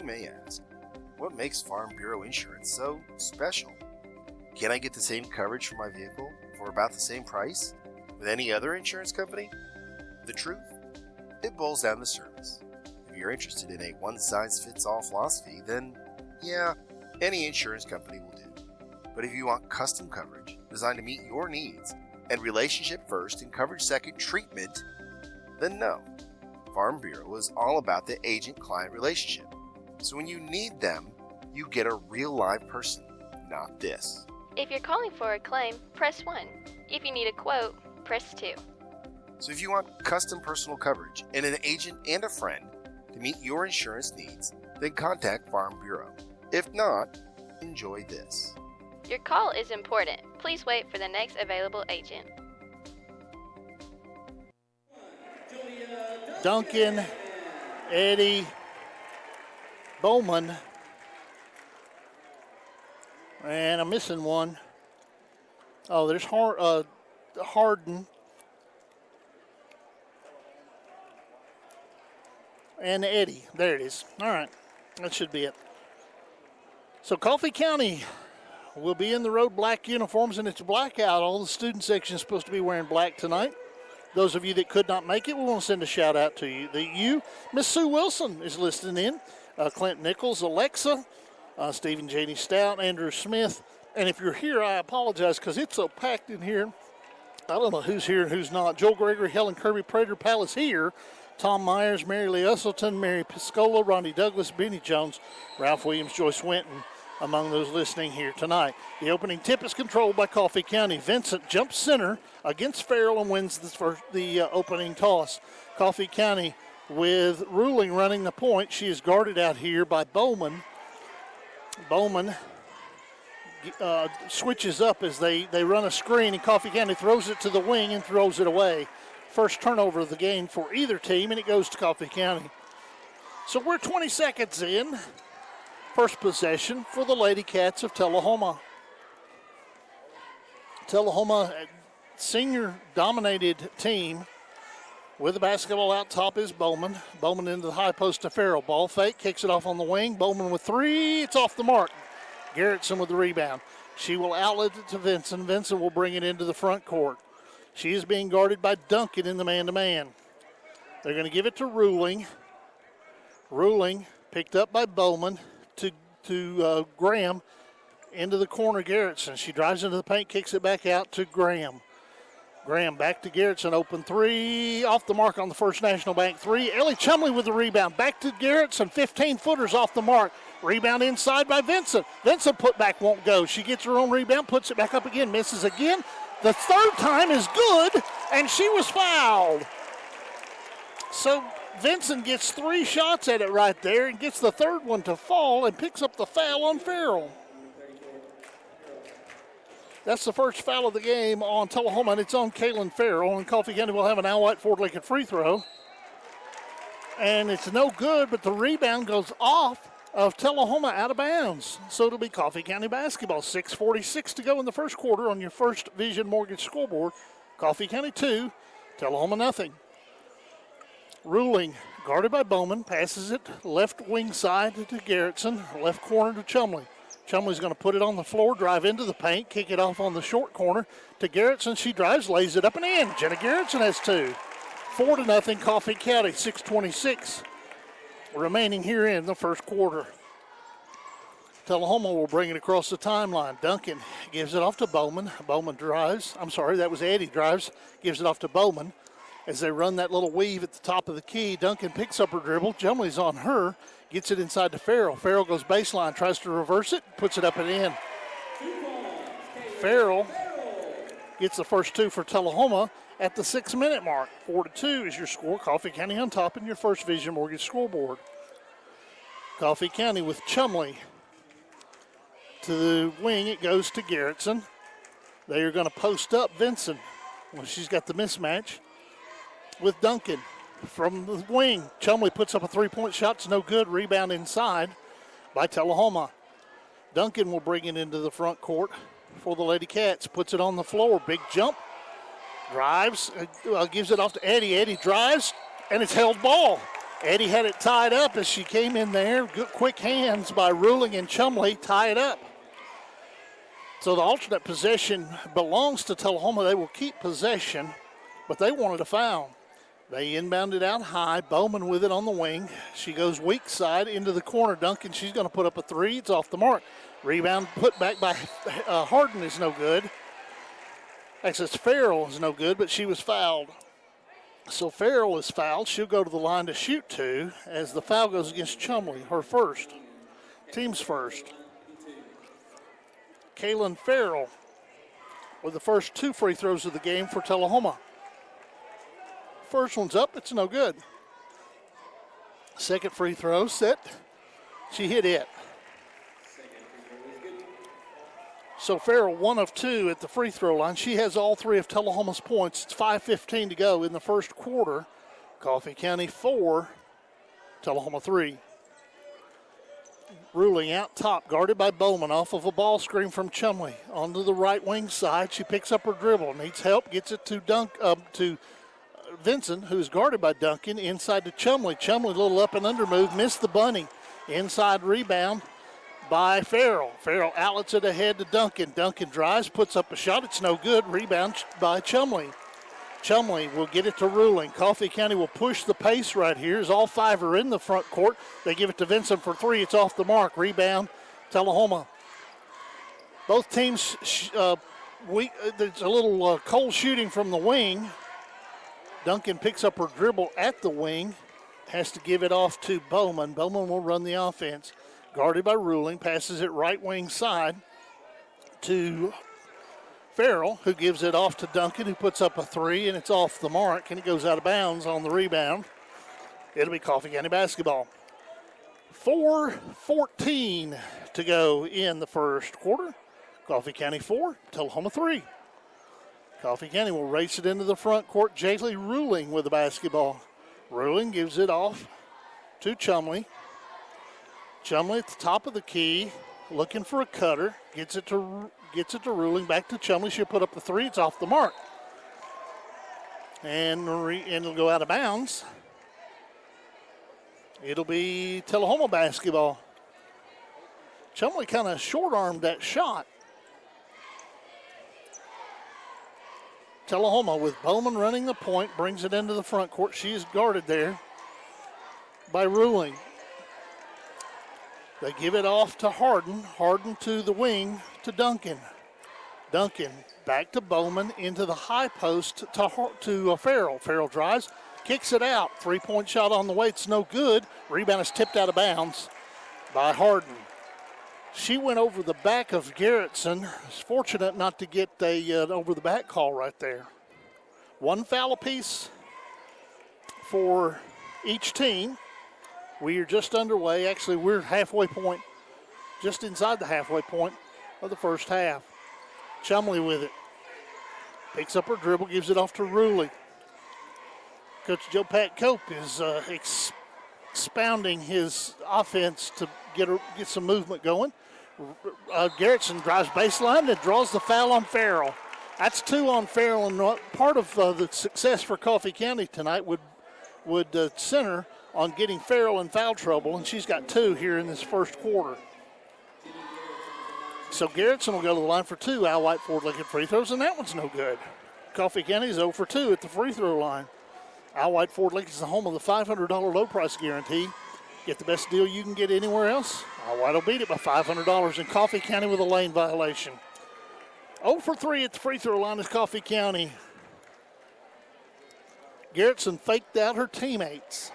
You may ask, what makes Farm Bureau insurance so special? Can I get the same coverage for my vehicle for about the same price with any other insurance company? The truth? It boils down to service. If you're interested in a one-size-fits-all philosophy, then yeah, any insurance company will do. But if you want custom coverage designed to meet your needs and relationship first and coverage second treatment, then no. Farm Bureau is all about the agent-client relationship. So when you need them, you get a real live person, not this. If you're calling for a claim, press 1. If you need a quote, press 2. So if you want custom personal coverage and an agent and a friend to meet your insurance needs, then contact Farm Bureau. If not, enjoy this. Your call is important. Please wait for the next available agent. Duncan, Eddie, Bowman, and I'm missing one. Oh, there's Harden and Eddie. There it is. All right, that should be it. So Coffee County will be in the road black uniforms, and it's blackout. All the student section is supposed to be wearing black tonight. Those of you that could not make it, we want to send a shout out to you. Miss Sue Wilson is listening in. Clint Nichols, Alexa, Stephen Janey Stout, Andrew Smith. And if you're here, I apologize because it's so packed in here. I don't know who's here and who's not. Joel Gregory, Helen Kirby, Prater Palace here. Tom Myers, Mary Lee Usselton, Mary Piscola, Ronnie Douglas, Benny Jones, Ralph Williams, Joyce Winton, among those listening here tonight. The opening tip is controlled by Coffee County. Vincent jumps center against Farrell and wins the opening toss. Coffee County with Ruling running the point. She is guarded out here by Bowman. Bowman switches up as they run a screen, and Coffee County throws it to the wing and throws it away. First turnover of the game for either team, and it goes to Coffee County. So we're 20 seconds in. First possession for the Lady Cats of Tullahoma. Tullahoma, senior-dominated team. With the basketball out top is Bowman. Bowman into the high post to Farrell. Ball fake, kicks it off on the wing. Bowman with three. It's off the mark. Garrettson with the rebound. She will outlet it to Vincent. Vincent will bring it into the front court. She is being guarded by Duncan in the man-to-man. They're going to give it to Ruling. Ruling picked up by Bowman to Graham into the corner. Garrettson. She drives into the paint, kicks it back out to Graham. Graham back to Garrettson, open three, off the mark on the First National Bank three. Ellie Chumley with the rebound, back to Garrettson, 15-footers off the mark. Rebound inside by Vincent. Vincent put back won't go. She gets her own rebound, puts it back up again, misses again. The third time is good, and she was fouled. So Vincent gets three shots at it right there and gets the third one to fall and picks up the foul on Farrell. That's the first foul of the game on Tullahoma, and it's on Kaylin Farrell. And Coffee County will have an Al White Ford-Lincoln free throw. And it's no good, but the rebound goes off of Tullahoma out of bounds. So it'll be Coffee County basketball. 6:46 to go in the first quarter on your First Vision Mortgage scoreboard. Coffee County 2, Tullahoma nothing. Ruling, guarded by Bowman, passes it left wing side to Garrettson, left corner to Chumley. Chumley's going to put it on the floor, drive into the paint, kick it off on the short corner to Garrettson. She drives, lays it up and in. Jenna Garrettson has two. 4-0 Coffee County, 6:26 remaining here in the first quarter. Tullahoma will bring it across the timeline. Duncan gives it off to Bowman. Bowman drives. I'm sorry, that was Eddie drives, gives it off to Bowman. As they run that little weave at the top of the key, Duncan picks up her dribble. Chumley's on her. Gets it inside to Farrell. Farrell goes baseline, tries to reverse it, puts it up and in. Farrell gets the first two for Tullahoma at the 6-minute mark. 4-2 is your score. Coffee County on top in your First Vision Mortgage scoreboard. Coffee County with Chumley. To the wing, it goes to Garrettson. They are going to post up Vincent. Well, she's got the mismatch with Duncan. From the wing, Chumley puts up a three-point shot. It's no good. Rebound inside by Tullahoma. Duncan will bring it into the front court for the Lady Cats. Puts it on the floor. Big jump. Drives. Gives it off to Eddie. Eddie drives, and it's held ball. Eddie had it tied up as she came in there. Good quick hands by Ruling and Chumley tie it up. So the alternate possession belongs to Tullahoma. They will keep possession, but they wanted a foul. They inbounded out high. Bowman with it on the wing. She goes weak side into the corner. Duncan, she's going to put up a three. It's off the mark. Rebound put back by Harden is no good. Actually, it's Farrell is no good, but she was fouled. So Farrell is fouled. She'll go to the line to shoot two as the foul goes against Chumley, her first. Team's first. Kaylin Farrell with the first two free throws of the game for Tullahoma. First one's up. It's no good. Second free throw set. She hit it. So Farrell, 1 of 2 at the free throw line. She has all three of Tullahoma's points. It's 5:15 to go in the first quarter. Coffee County 4, Tullahoma 3. Ruling out top, guarded by Bowman off of a ball screen from Chumley. Onto the right wing side. She picks up her dribble, needs help, gets it to Vincent, who's guarded by Duncan. Inside to Chumley. Chumley, a little up and under move, missed the bunny. Inside rebound by Farrell. Farrell outlets it ahead to Duncan. Duncan drives, puts up a shot. It's no good. Rebound by Chumley. Chumley will get it to Ruling. Coffee County will push the pace right here as all five are in the front court. They give it to Vincent for three. It's off the mark. Rebound, Tullahoma. Both teams, there's a little cold shooting from the wing. Duncan picks up her dribble at the wing. Has to give it off to Bowman. Bowman will run the offense. Guarded by Ruling, passes it right wing side to Farrell, who gives it off to Duncan, who puts up a three, and it's off the mark, and it goes out of bounds on the rebound. It'll be Coffee County basketball. 4:14 to go in the first quarter. Coffee County 4, Tullahoma 3. Coffee County will race it into the front court. Jaylee Ruling with the basketball. Ruling gives it off to Chumley. Chumley at the top of the key, looking for a cutter. Gets it to Ruling, back to Chumley. She'll put up the three. It's off the mark. And it'll go out of bounds. It'll be Tullahoma basketball. Chumley kind of short-armed that shot. Tullahoma with Bowman running the point, brings it into the front court. She is guarded there by Ruling. They give it off to Harden. Harden to the wing to Duncan. Duncan back to Bowman into the high post to Farrell. Farrell drives, kicks it out. Three-point shot on the way. It's no good. Rebound is tipped out of bounds by Harden. She went over the back of Garrettson. Was fortunate not to get a over the back call right there. One foul apiece for each team. We are just underway. Actually, we're halfway point, just inside the halfway point of the first half. Chumley with it. Picks up her dribble, gives it off to Ruley. Coach Joe Pat Cope is expounding his offense to get some movement going. Garrettson drives baseline and draws the foul on Farrell. That's two on Farrell, and part of the success for Coffee County tonight would center on getting Farrell in foul trouble, and she's got two here in this first quarter. So Garrettson will go to the line for two. Al White Ford looking free throws, and that one's no good. Coffee County's 0 for 2 at the free throw line. Al White Ford Lincoln is the home of the $500 low price guarantee. Get the best deal you can get anywhere else. Al White will beat it by $500 in Coffee County with a lane violation. 0 for 3 at the free throw line is Coffee County. Garrettson faked out her teammates.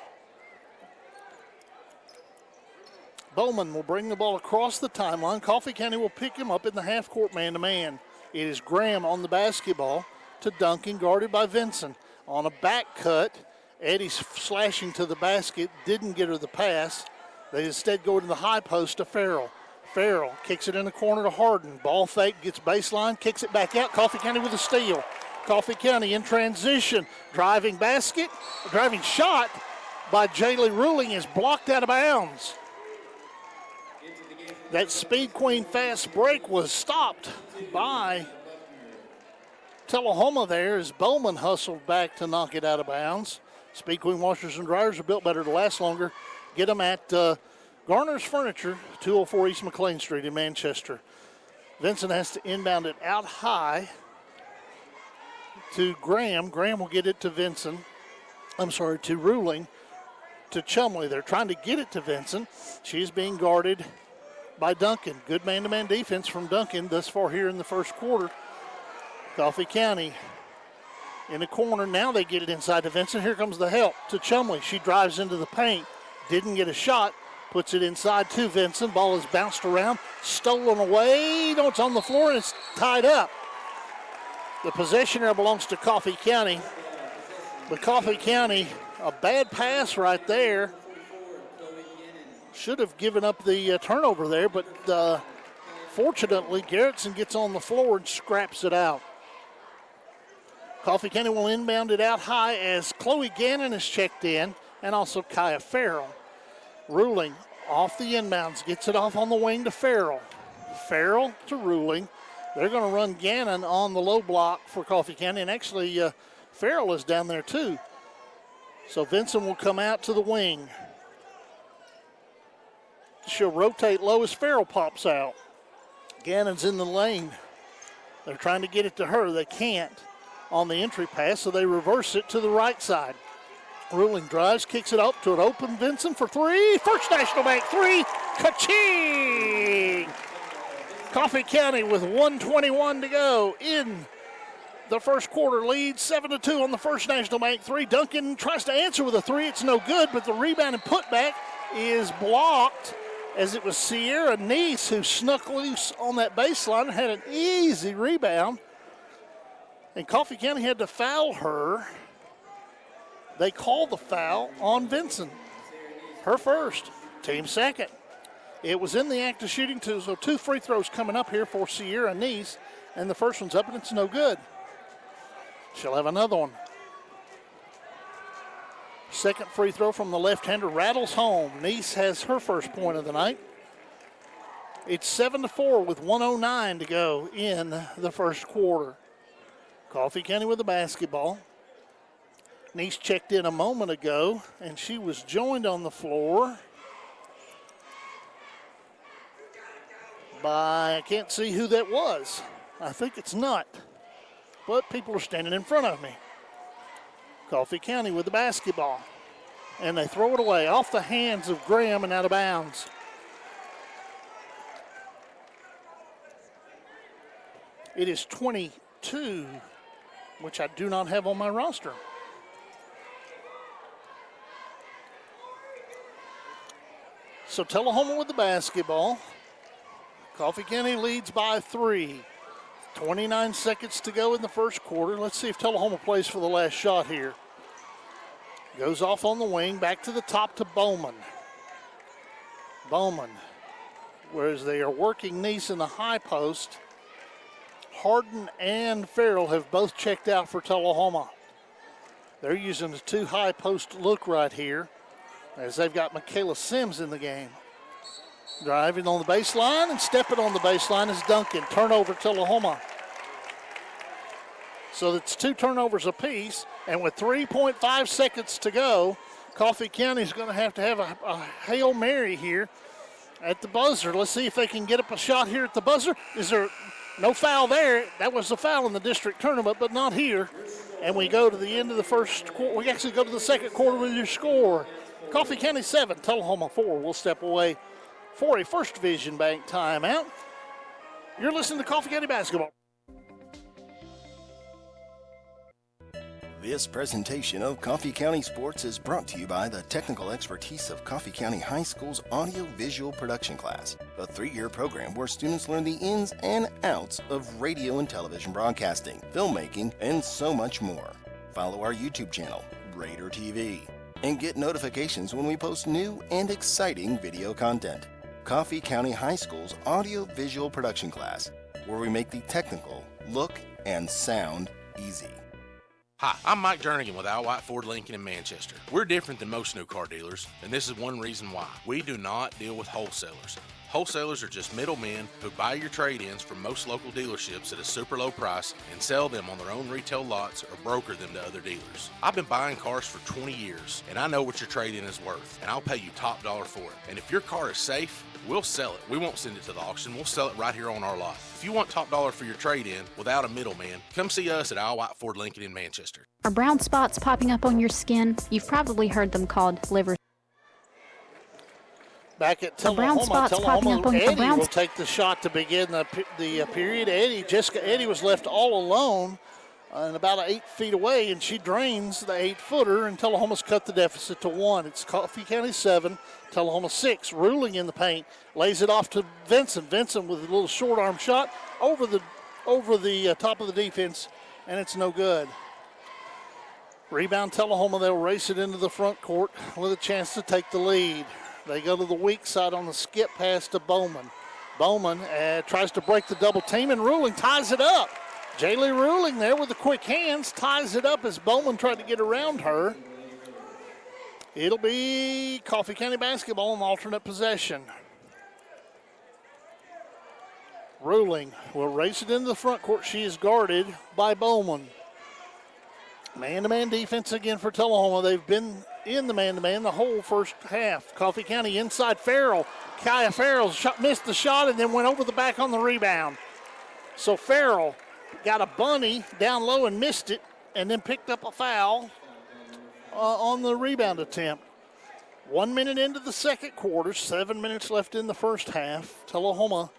Bowman will bring the ball across the timeline. Coffee County will pick him up in the half-court man-to-man. It is Graham on the basketball to Duncan, guarded by Vinson. On a back cut, Eddie's slashing to the basket, didn't get her the pass. They instead go to the high post to Farrell. Farrell kicks it in the corner to Harden. Ball fake, gets baseline, kicks it back out. Coffee County with a steal. Coffee County in transition. Driving shot by Jaylee Ruling is blocked out of bounds. That Speed Queen fast break was stopped by Tullahoma there as Bowman hustled back to knock it out of bounds. Speed Queen washers and dryers are built better to last longer. Get them at Garner's Furniture, 204 East McLean Street in Manchester. Vincent has to inbound it out high to Graham. Graham will get it to to Ruling, to Chumley. They're trying to get it to Vincent. She's being guarded by Duncan. Good man-to-man defense from Duncan thus far here in the first quarter. Coffee County in the corner. Now they get it inside to Vincent. Here comes the help to Chumley. She drives into the paint. Didn't get a shot. Puts it inside to Vincent. Ball is bounced around. Stolen away. No, it's on the floor and it's tied up. The possession there belongs to Coffee County. But Coffee County, a bad pass right there. Should have given up the turnover there, but fortunately, Garrettson gets on the floor and scraps it out. Coffee County will inbound it out high as Chloe Gannon is checked in, and also Kaya Farrell. Ruling off the inbounds, gets it off on the wing to Farrell. Farrell to Ruling. They're going to run Gannon on the low block for Coffee County, and actually Farrell is down there too. So Vincent will come out to the wing. She'll rotate low as Farrell pops out. Gannon's in the lane. They're trying to get it to her. They can't on the entry pass, so they reverse it to the right side. Ruling drives, kicks it up to an open Vincent for three. First National Bank three. Ka-ching! Coffee County with 1:21 to go in the first quarter lead, 7-2 on the First National Bank three. Duncan tries to answer with a three. It's no good, but the rebound and putback is blocked as it was Sierra Neese who snuck loose on that baseline and had an easy rebound. And Coffee County had to foul her. They called the foul on Vincent. Her first, team second. It was in the act of shooting two, so two free throws coming up here for Sierra Neese, and the first one's up and it's no good. She'll have another one. Second free throw from the left-hander rattles home. Neese has her first point of the night. It's 7-4 with 1:09 to go in the first quarter. Coffee County with the basketball. Neese checked in a moment ago, and she was joined on the floor by, I can't see who that was. I think it's not, but people are standing in front of me. Coffee County with the basketball, and they throw it away off the hands of Graham and out of bounds. It is 22, which I do not have on my roster. So Tullahoma with the basketball. Coffee County leads by 3. 29 seconds to go in the first quarter. Let's see if Tullahoma plays for the last shot here. Goes off on the wing, back to the top to Bowman. Bowman, whereas they are working Neese in the high post. Harden and Farrell have both checked out for Tullahoma. They're using the two high post look right here as they've got Michaela Sims in the game. Driving on the baseline and stepping on the baseline is Duncan. Turnover Tullahoma. So it's 2 turnovers apiece, and with 3.5 seconds to go, Coffee County is going to have a Hail Mary here at the buzzer. Let's see if they can get up a shot here at the buzzer. Is there no foul there? That was the foul in the district tournament, but not here. And we go to the end of the first quarter. We actually go to the second quarter with your score. Coffee County 7, Tullahoma 4. We'll step away for a First Division Bank timeout. You're listening to Coffee County Basketball. This presentation of Coffee County Sports is brought to you by the technical expertise of Coffee County High School's audio-visual production class, a 3-year program where students learn the ins and outs of radio and television broadcasting, filmmaking, and so much more. Follow our YouTube channel, Raider TV, and get notifications when we post new and exciting video content. Coffee County High School's audio-visual production class, where we make the technical look and sound easy. Hi, I'm Mike Jernigan with Al White Ford Lincoln in Manchester. We're different than most new car dealers, and this is one reason why. We do not deal with wholesalers. Wholesalers are just middlemen who buy your trade-ins from most local dealerships at a super low price and sell them on their own retail lots or broker them to other dealers. I've been buying cars for 20 years, and I know what your trade-in is worth, and I'll pay you top dollar for it. And if your car is safe, we'll sell it. We won't send it to the auction. We'll sell it right here on our lot. If you want top dollar for your trade-in without a middleman, come see us at Isle White Ford Lincoln in Manchester. Are brown spots popping up on your skin? You've probably heard them called liver. Back at Tullahoma, Eddie will take the shot to begin the period. Eddie was left all alone and about 8 feet away, and she drains the 8-footer, and Tullahoma's cut the deficit to 1. It's Coffee County 7, Tullahoma 6. Ruling in the paint, lays it off to Vincent. Vincent with a little short arm shot over the top of the defense, and it's no good. Rebound Tullahoma. They'll race it into the front court with a chance to take the lead. They go to the weak side on the skip pass to Bowman. Bowman tries to break the double team, and Ruling ties it up. Jaylee Ruling there with the quick hands ties it up as Bowman tried to get around her. It'll be Coffee County basketball in alternate possession. Ruling will race it into the front court. She is guarded by Bowman. Man-to-man defense again for Tullahoma. They've been in the man-to-man the whole first half. Coffee County inside Farrell. Kaya Farrell missed the shot and then went over the back on the rebound. So Farrell got a bunny down low and missed it, and then picked up a foul on the rebound attempt. 1 minute into the second quarter, 7 minutes left in the first half. Coffee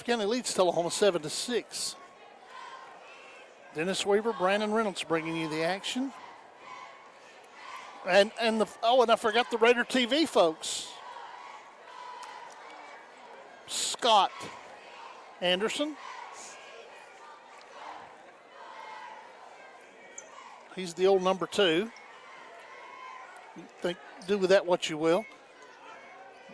County leads Tullahoma 7-6. Dennis Weaver, Brandon Reynolds bringing you the action. And I forgot the Raider TV folks. Scott Anderson. He's the old number 2. Do with that what you will.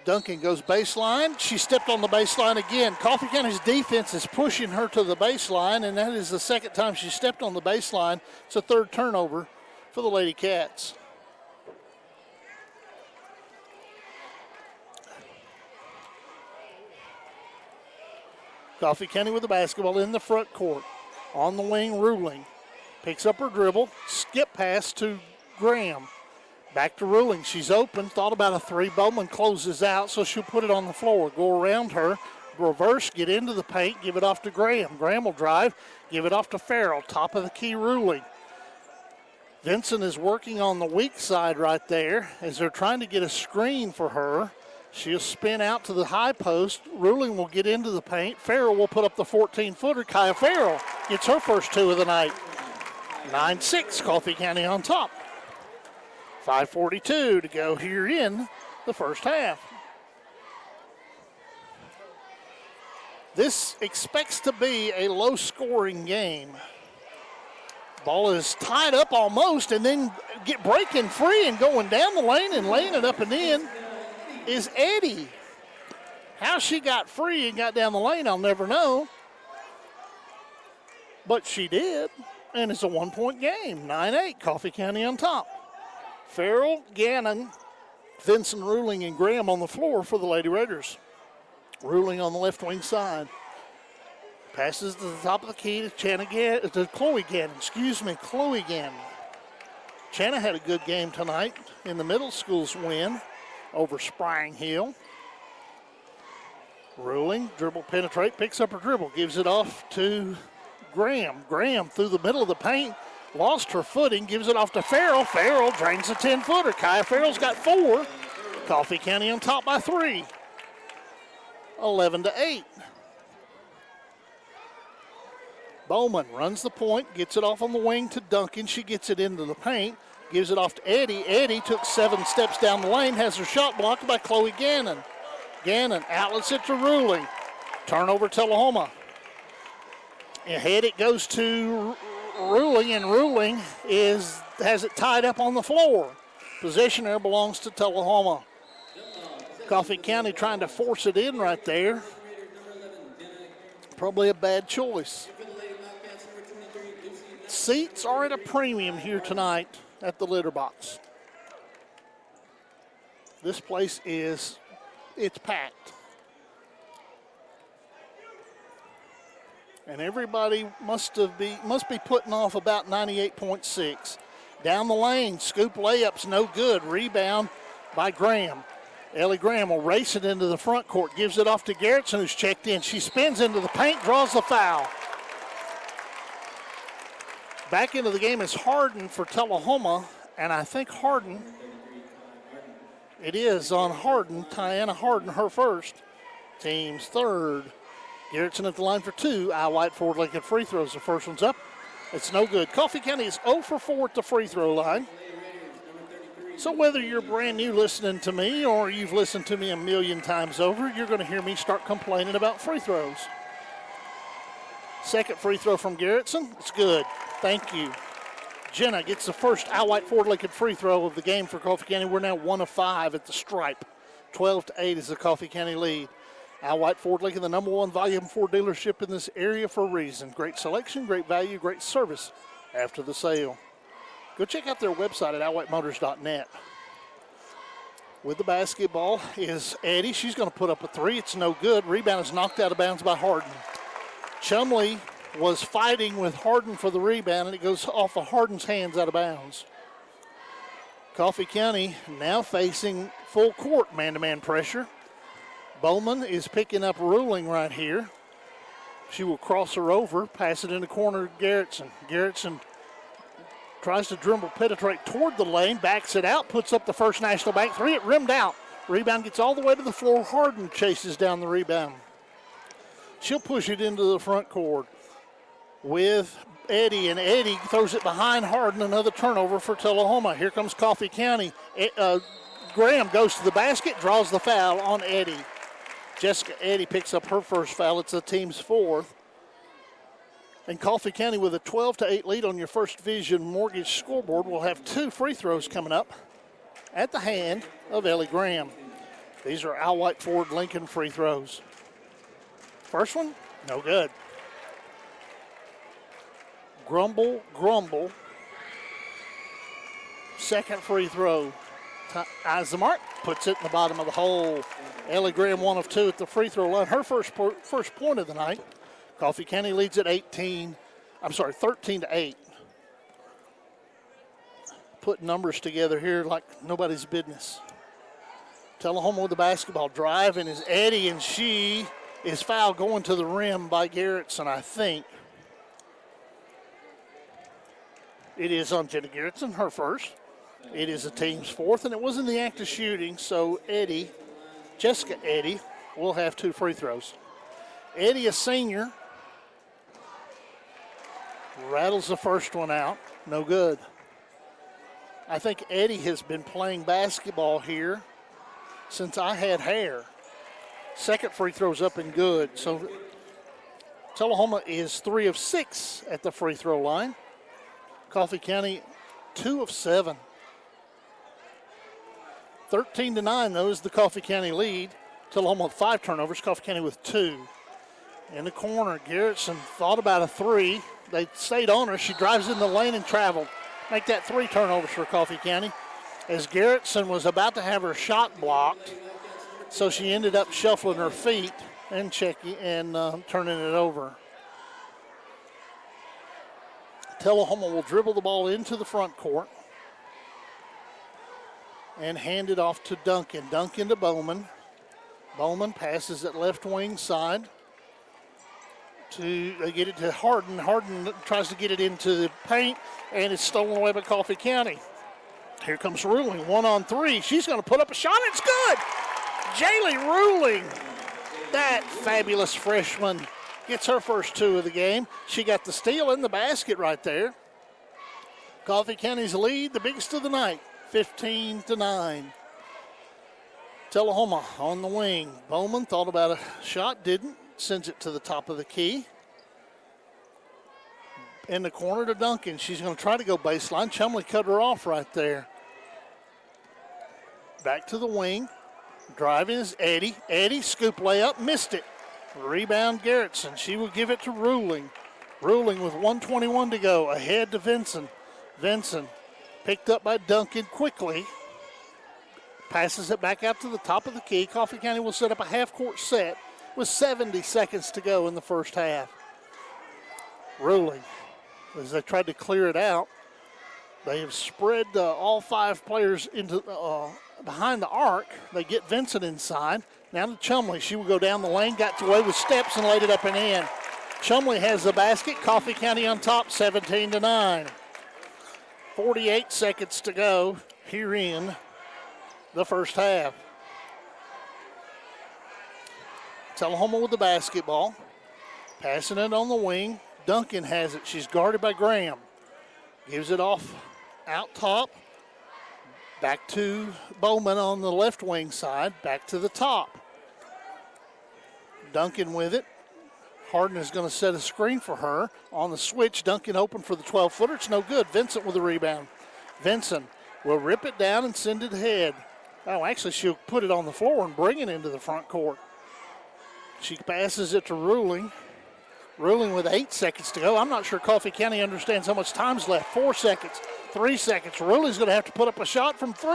Duncan goes baseline. She stepped on the baseline again. Coffee County's defense is pushing her to the baseline, and that is the second time she stepped on the baseline. It's a third turnover for the Lady Cats. Coffee County with the basketball in the front court. On the wing, Ruling. Picks up her dribble. Skip pass to Graham. Back to Ruling. She's open. Thought about a 3. Bowman closes out, so she'll put it on the floor. Go around her. Reverse, get into the paint. Give it off to Graham. Graham will drive. Give it off to Farrell. Top of the key, Ruling. Vincent is working on the weak side right there as they're trying to get a screen for her. She'll spin out to the high post. Ruling will get into the paint. Farrell will put up the 14-footer. Kaya Farrell gets her first 2 of the night. 9-6, Coffee County on top. 5:42 to go here in the first half. This expects to be a low-scoring game. Ball is tied up almost, and then breaking free and going down the lane and laying it up and in is Eddie. How she got free and got down the lane, I'll never know. But she did, and it's a 1-point game. 9-8, Coffee County on top. Farrell, Gannon, Vincent, Ruling, and Graham on the floor for the Lady Raiders. Ruling on the left wing side. Passes to the top of the key to Chloe Gannon. Chloe Gannon. Channa had a good game tonight in the middle school's win over Spring Hill. Ruling, dribble penetrate, picks up her dribble, gives it off to Graham. Graham through the middle of the paint. Lost her footing, gives it off to Farrell. Farrell drains a 10-footer. Kaya Farrell's got 4. Coffee County on top by 3. 11-8. Bowman runs the point, gets it off on the wing to Duncan. She gets it into the paint, gives it off to Eddie. Eddie took 7 steps down the lane, has her shot blocked by Chloe Gannon. Gannon outlets it to Ruling. Turnover Tullahoma. Ahead it goes to Ruling, and Ruling has it tied up on the floor. Possession there belongs to Tullahoma. Coffee County trying to force it in right there. Probably a bad choice. Seats are at a premium here tonight at the Litter Box. This place it's packed. and everybody must be putting off about 98.6. Down the lane, scoop layup's no good. Rebound by Graham. Ellie Graham will race it into the front court, gives it off to Garrettson, who's checked in. She spins into the paint, draws the foul. Back into the game is Harden for Tullahoma, and I think Harden, it is on Harden, Tiana Harden, her first, team's third. Garrettson at the line for two. Al White Ford Lincoln free throws. The first one's up. It's no good. Coffee County is 0 for 4 at the free throw line. So whether you're brand new listening to me or you've listened to me a million times over, you're going to hear me start complaining about free throws. Second free throw from Garrettson. It's good. Thank you. Jenna gets the first Al White Ford Lincoln free throw of the game for Coffee County. We're now 1 of 5 at the stripe. 12-8 is the Coffee County lead. Al White Ford Lincoln, the #1 Volume 4 dealership in this area for a reason. Great selection, great value, great service after the sale. Go check out their website at alwhiteMotors.net. With the basketball is Eddie. She's going to put up a three. It's no good. Rebound is knocked out of bounds by Harden. Chumley was fighting with Harden for the rebound, and it goes off of Harden's hands out of bounds. Coffee County now facing full court man-to-man pressure. Bowman is picking up Ruling right here. She will cross her over, pass it in the corner to Garrettson. Garrettson tries to dribble, penetrate toward the lane, backs it out, puts up the first National Bank three. It rimmed out. Rebound gets all the way to the floor. Harden chases down the rebound. She'll push it into the front court with Eddie, and Eddie throws it behind Harden. Another turnover for Tullahoma. Here comes Coffee County. Graham goes to the basket, draws the foul on Eddie. Jessica Eddy picks up her first foul. It's the team's fourth. And Coffee County with a 12-8 lead on your First Division Mortgage scoreboard will have two free throws coming up at the hand of Ellie Graham. These are Al White Ford Lincoln free throws. First one, no good. Grumble. Second free throw. Eyes the mark, puts it in the bottom of the hole. Ellie Graham 1 of 2 at the free throw line. Her first point of the night. Coffee County leads at 13-8. Put numbers together here like nobody's business. Tullahoma with the basketball. Driving is Eddie, and she is fouled going to the rim by Garrettson, I think. It is on Jenna Garrettson, her first. It is the team's fourth, and it was in the act of shooting, so Jessica Eddy, will have two free throws. Eddy, a senior, rattles the first one out. No good. I think Eddy has been playing basketball here since I had hair. Second free throw's up and good. So Tullahoma is 3 of 6 at the free throw line. Coffee County 2 of 7. 13-9, though, is the Coffee County lead. Tullahoma with 5 turnovers, Coffee County with 2. In the corner, Garrettson thought about a three. They stayed on her. She drives in the lane and traveled. Make that 3 turnovers for Coffee County. As Garrettson was about to have her shot blocked, so she ended up shuffling her feet and turning it over. Tullahoma will dribble the ball into the front court and hand it off to Duncan. Duncan to Bowman. Bowman passes it left wing side. They get it to Harden. Harden tries to get it into the paint, and it's stolen away by Coffee County. Here comes Ruling, 1-on-3. She's going to put up a shot. It's good. Jaylee Ruling, that fabulous freshman, gets her first 2 of the game. She got the steal in the basket right there. Coffee County's lead, the biggest of the night, 15-9. Tullahoma on the wing. Bowman thought about a shot, didn't. Sends it to the top of the key. In the corner to Duncan. She's going to try to go baseline. Chumley cut her off right there. Back to the wing. Driving is Eddy. Eddy, scoop layup, missed it. Rebound Garrettson. She will give it to Ruling. Ruling with 1:21 to go. Ahead to Vinson. Vinson picked up by Duncan quickly. Passes it back out to the top of the key. Coffee County will set up a half-court set with 70 seconds to go in the first half. Ruling. As they tried to clear it out, they have spread all 5 players into behind the arc. They get Vincent inside. Now to Chumley. She will go down the lane, got away with steps, and laid it up and in. Chumley has the basket. Coffee County on top, 17-9. 48 seconds to go here in the first half. Tullahoma with the basketball. Passing it on the wing. Duncan has it. She's guarded by Graham. Gives it off out top. Back to Bowman on the left wing side. Back to the top. Duncan with it. Harden is going to set a screen for her. On the switch, Duncan open for the 12-footer. It's no good. Vincent with the rebound. Vincent will rip it down and send it ahead. Oh, actually, she'll put it on the floor and bring it into the front court. She passes it to Ruling. Ruling with 8 seconds to go. I'm not sure Coffee County understands how much time's left. 4 seconds, 3 seconds. Ruling's going to have to put up a shot from 3.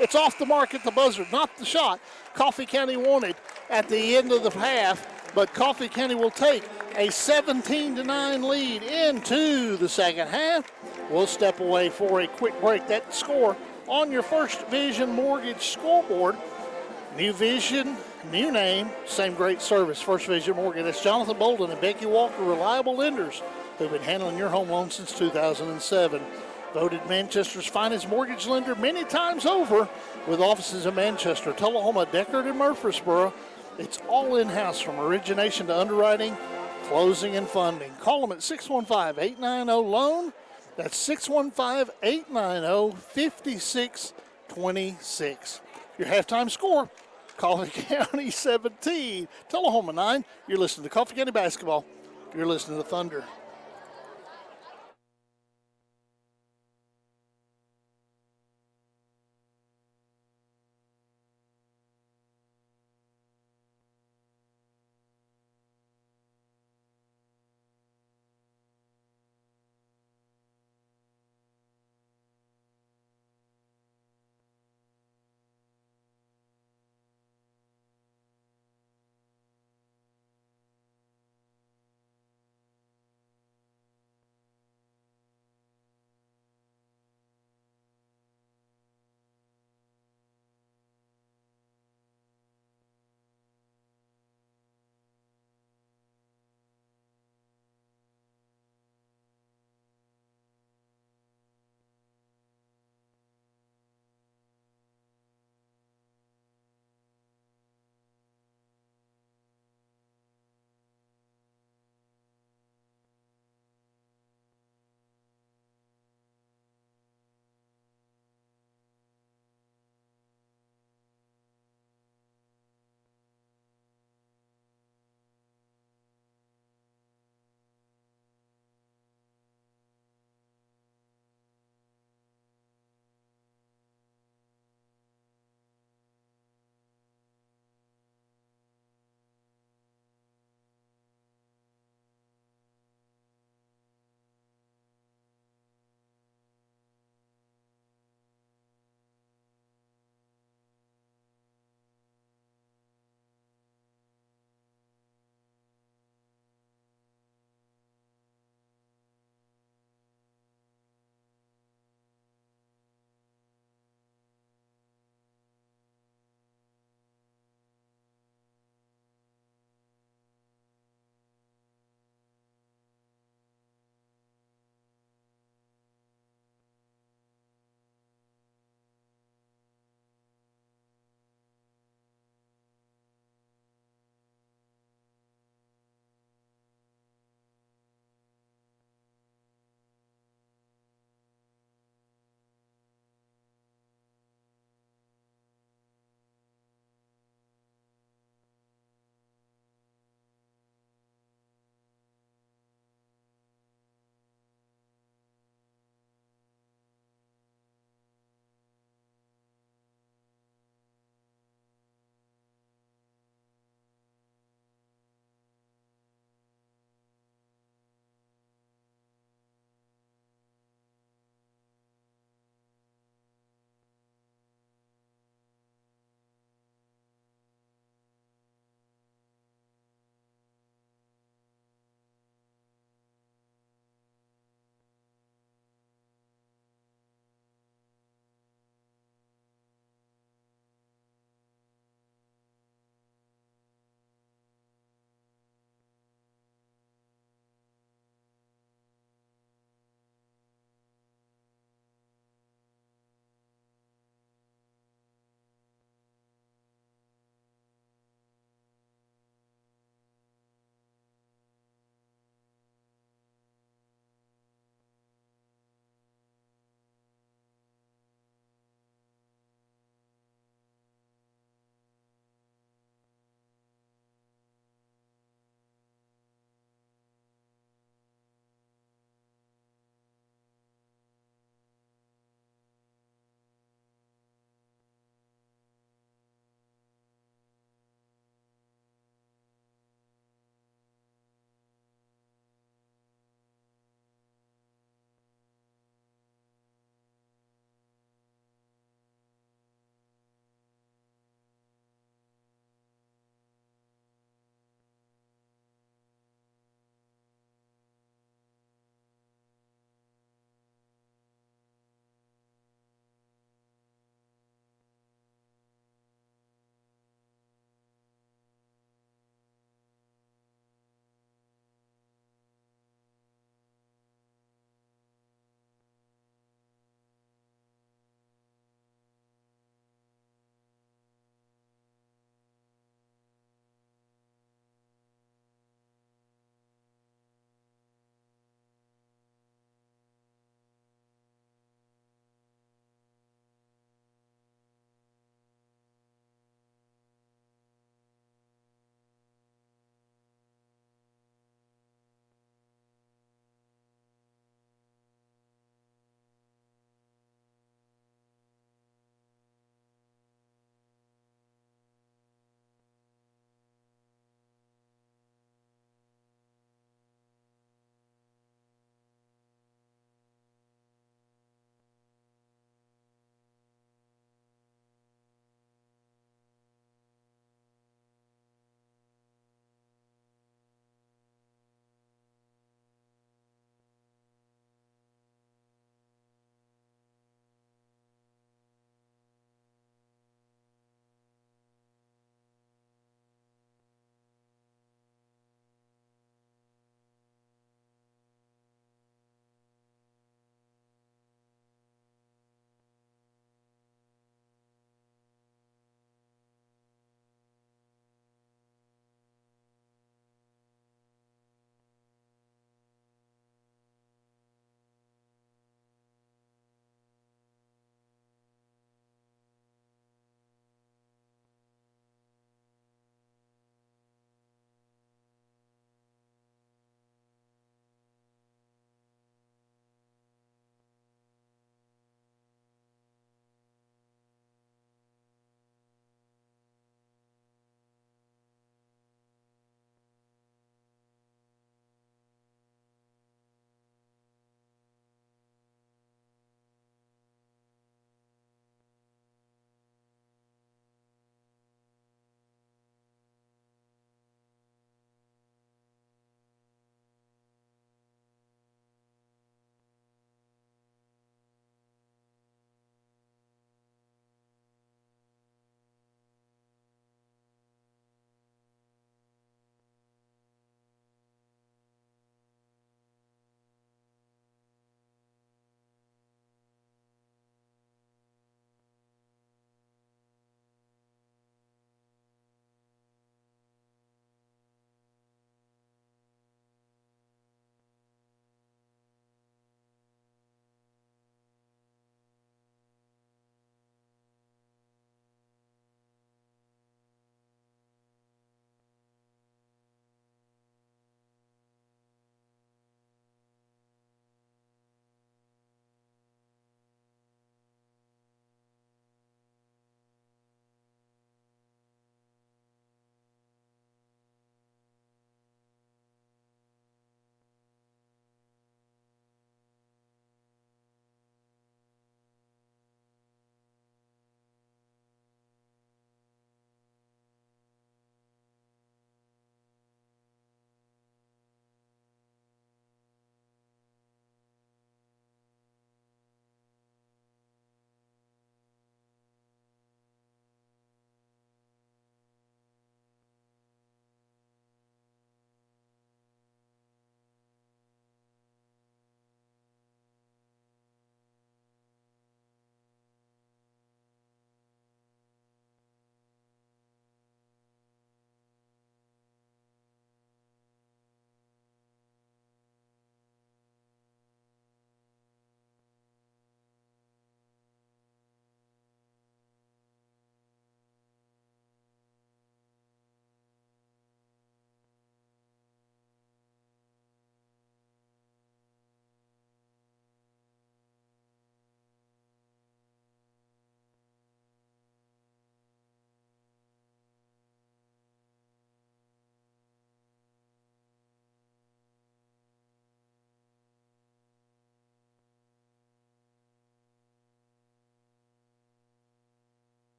It's off the mark at the buzzer, not the shot Coffee County wanted at the end of the half, but Coffee County will take a 17-9 lead into the second half. We'll step away for a quick break. That score on your First Vision Mortgage scoreboard. New vision, new name, same great service. First Vision Mortgage. That's Jonathan Bolden and Becky Walker, reliable lenders who've been handling your home loan since 2007. Voted Manchester's finest mortgage lender many times over, with offices in Manchester, Tullahoma, Deckard, and Murfreesboro. It's all in-house from origination to underwriting, closing, and funding. Call them at 615-890-LOAN. That's 615-890-5626. Your halftime score, Coffee County 17, Tullahoma 9. You're listening to Coffee County Basketball. You're listening to Thunder.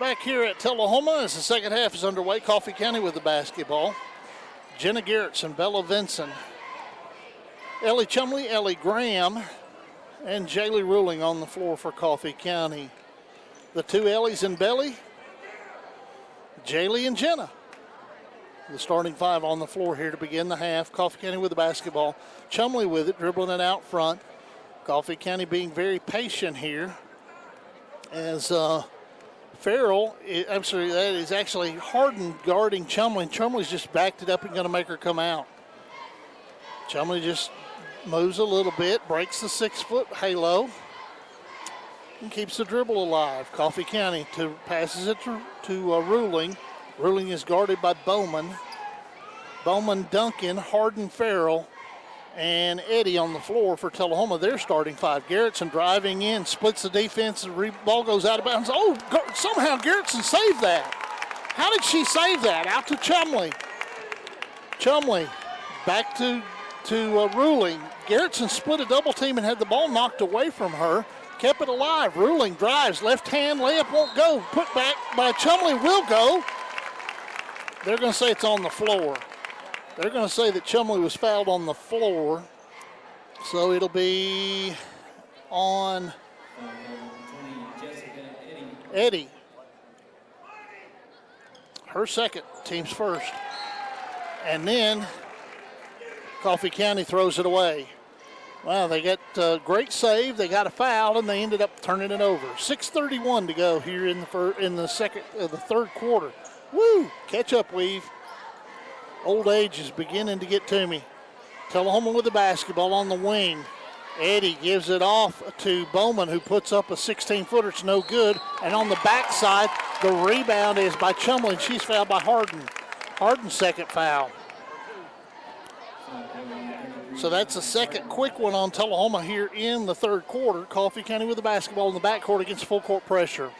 Back here at Tullahoma as the second half is underway. Coffee County with the basketball. Jenna Garrettson, Bella Vinson, Ellie Chumley, Ellie Graham, and Jaylee Ruling on the floor for Coffee County. The two Ellies and Belly, Jaylee and Jenna. The starting five on the floor here to begin the half. Coffee County with the basketball. Chumley with it, dribbling it out front. Coffee County being very patient here as Farrell, that is actually Harden guarding Chumley. Chumley's just backed it up and going to make her come out. Chumley just moves a little bit, breaks the 6-foot halo, and keeps the dribble alive. Coffee County passes it to Ruling. Ruling is guarded by Bowman. Bowman, Duncan, Harden, Farrell, and Eddie on the floor for Tullahoma. They're starting five. Garrettson driving in, splits the defense. The ball goes out of bounds. Oh, somehow Garrettson saved that. How did she save that? Out to Chumley. Chumley back to Ruling. Garrettson split a double team and had the ball knocked away from her. Kept it alive. Ruling drives. Left hand layup won't go. Put back by Chumley will go. They're going to say it's on the floor. They're going to say that Chumley was fouled on the floor. So it'll be on Eddie. Her second, team's first. And then Coffee County throws it away. Wow, they got a great save. They got a foul, and they ended up turning it over. 6:31 to go here in the third quarter. Woo! Catch up, Weave. Old age is beginning to get to me. Tullahoma with the basketball on the wing. Eddie gives it off to Bowman, who puts up a 16-footer. It's no good. And on the backside, the rebound is by Chumley, and she's fouled by Harden. Harden's second foul. So that's a second quick one on Tullahoma here in the third quarter. Coffee County with the basketball in the backcourt against full court pressure.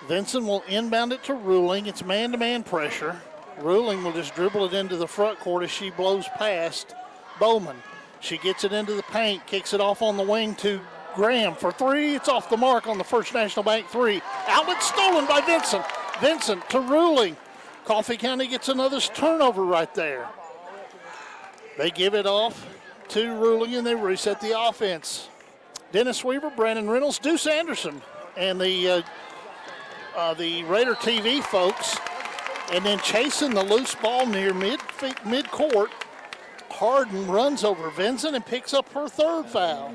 Vinson will inbound it to Ruling. It's man-to-man pressure. Ruling will just dribble it into the front court as she blows past Bowman. She gets it into the paint, kicks it off on the wing to Graham for three. It's off the mark on the First National Bank three. Outlet stolen by Vinson. Vinson to Ruling. Coffee County gets another turnover right there. They give it off to Ruling, and they reset the offense. Dennis Weaver, Brandon Reynolds, Deuce Anderson, and the Raider TV folks. And then chasing the loose ball near mid-court, Harden runs over Vinson and picks up her third foul.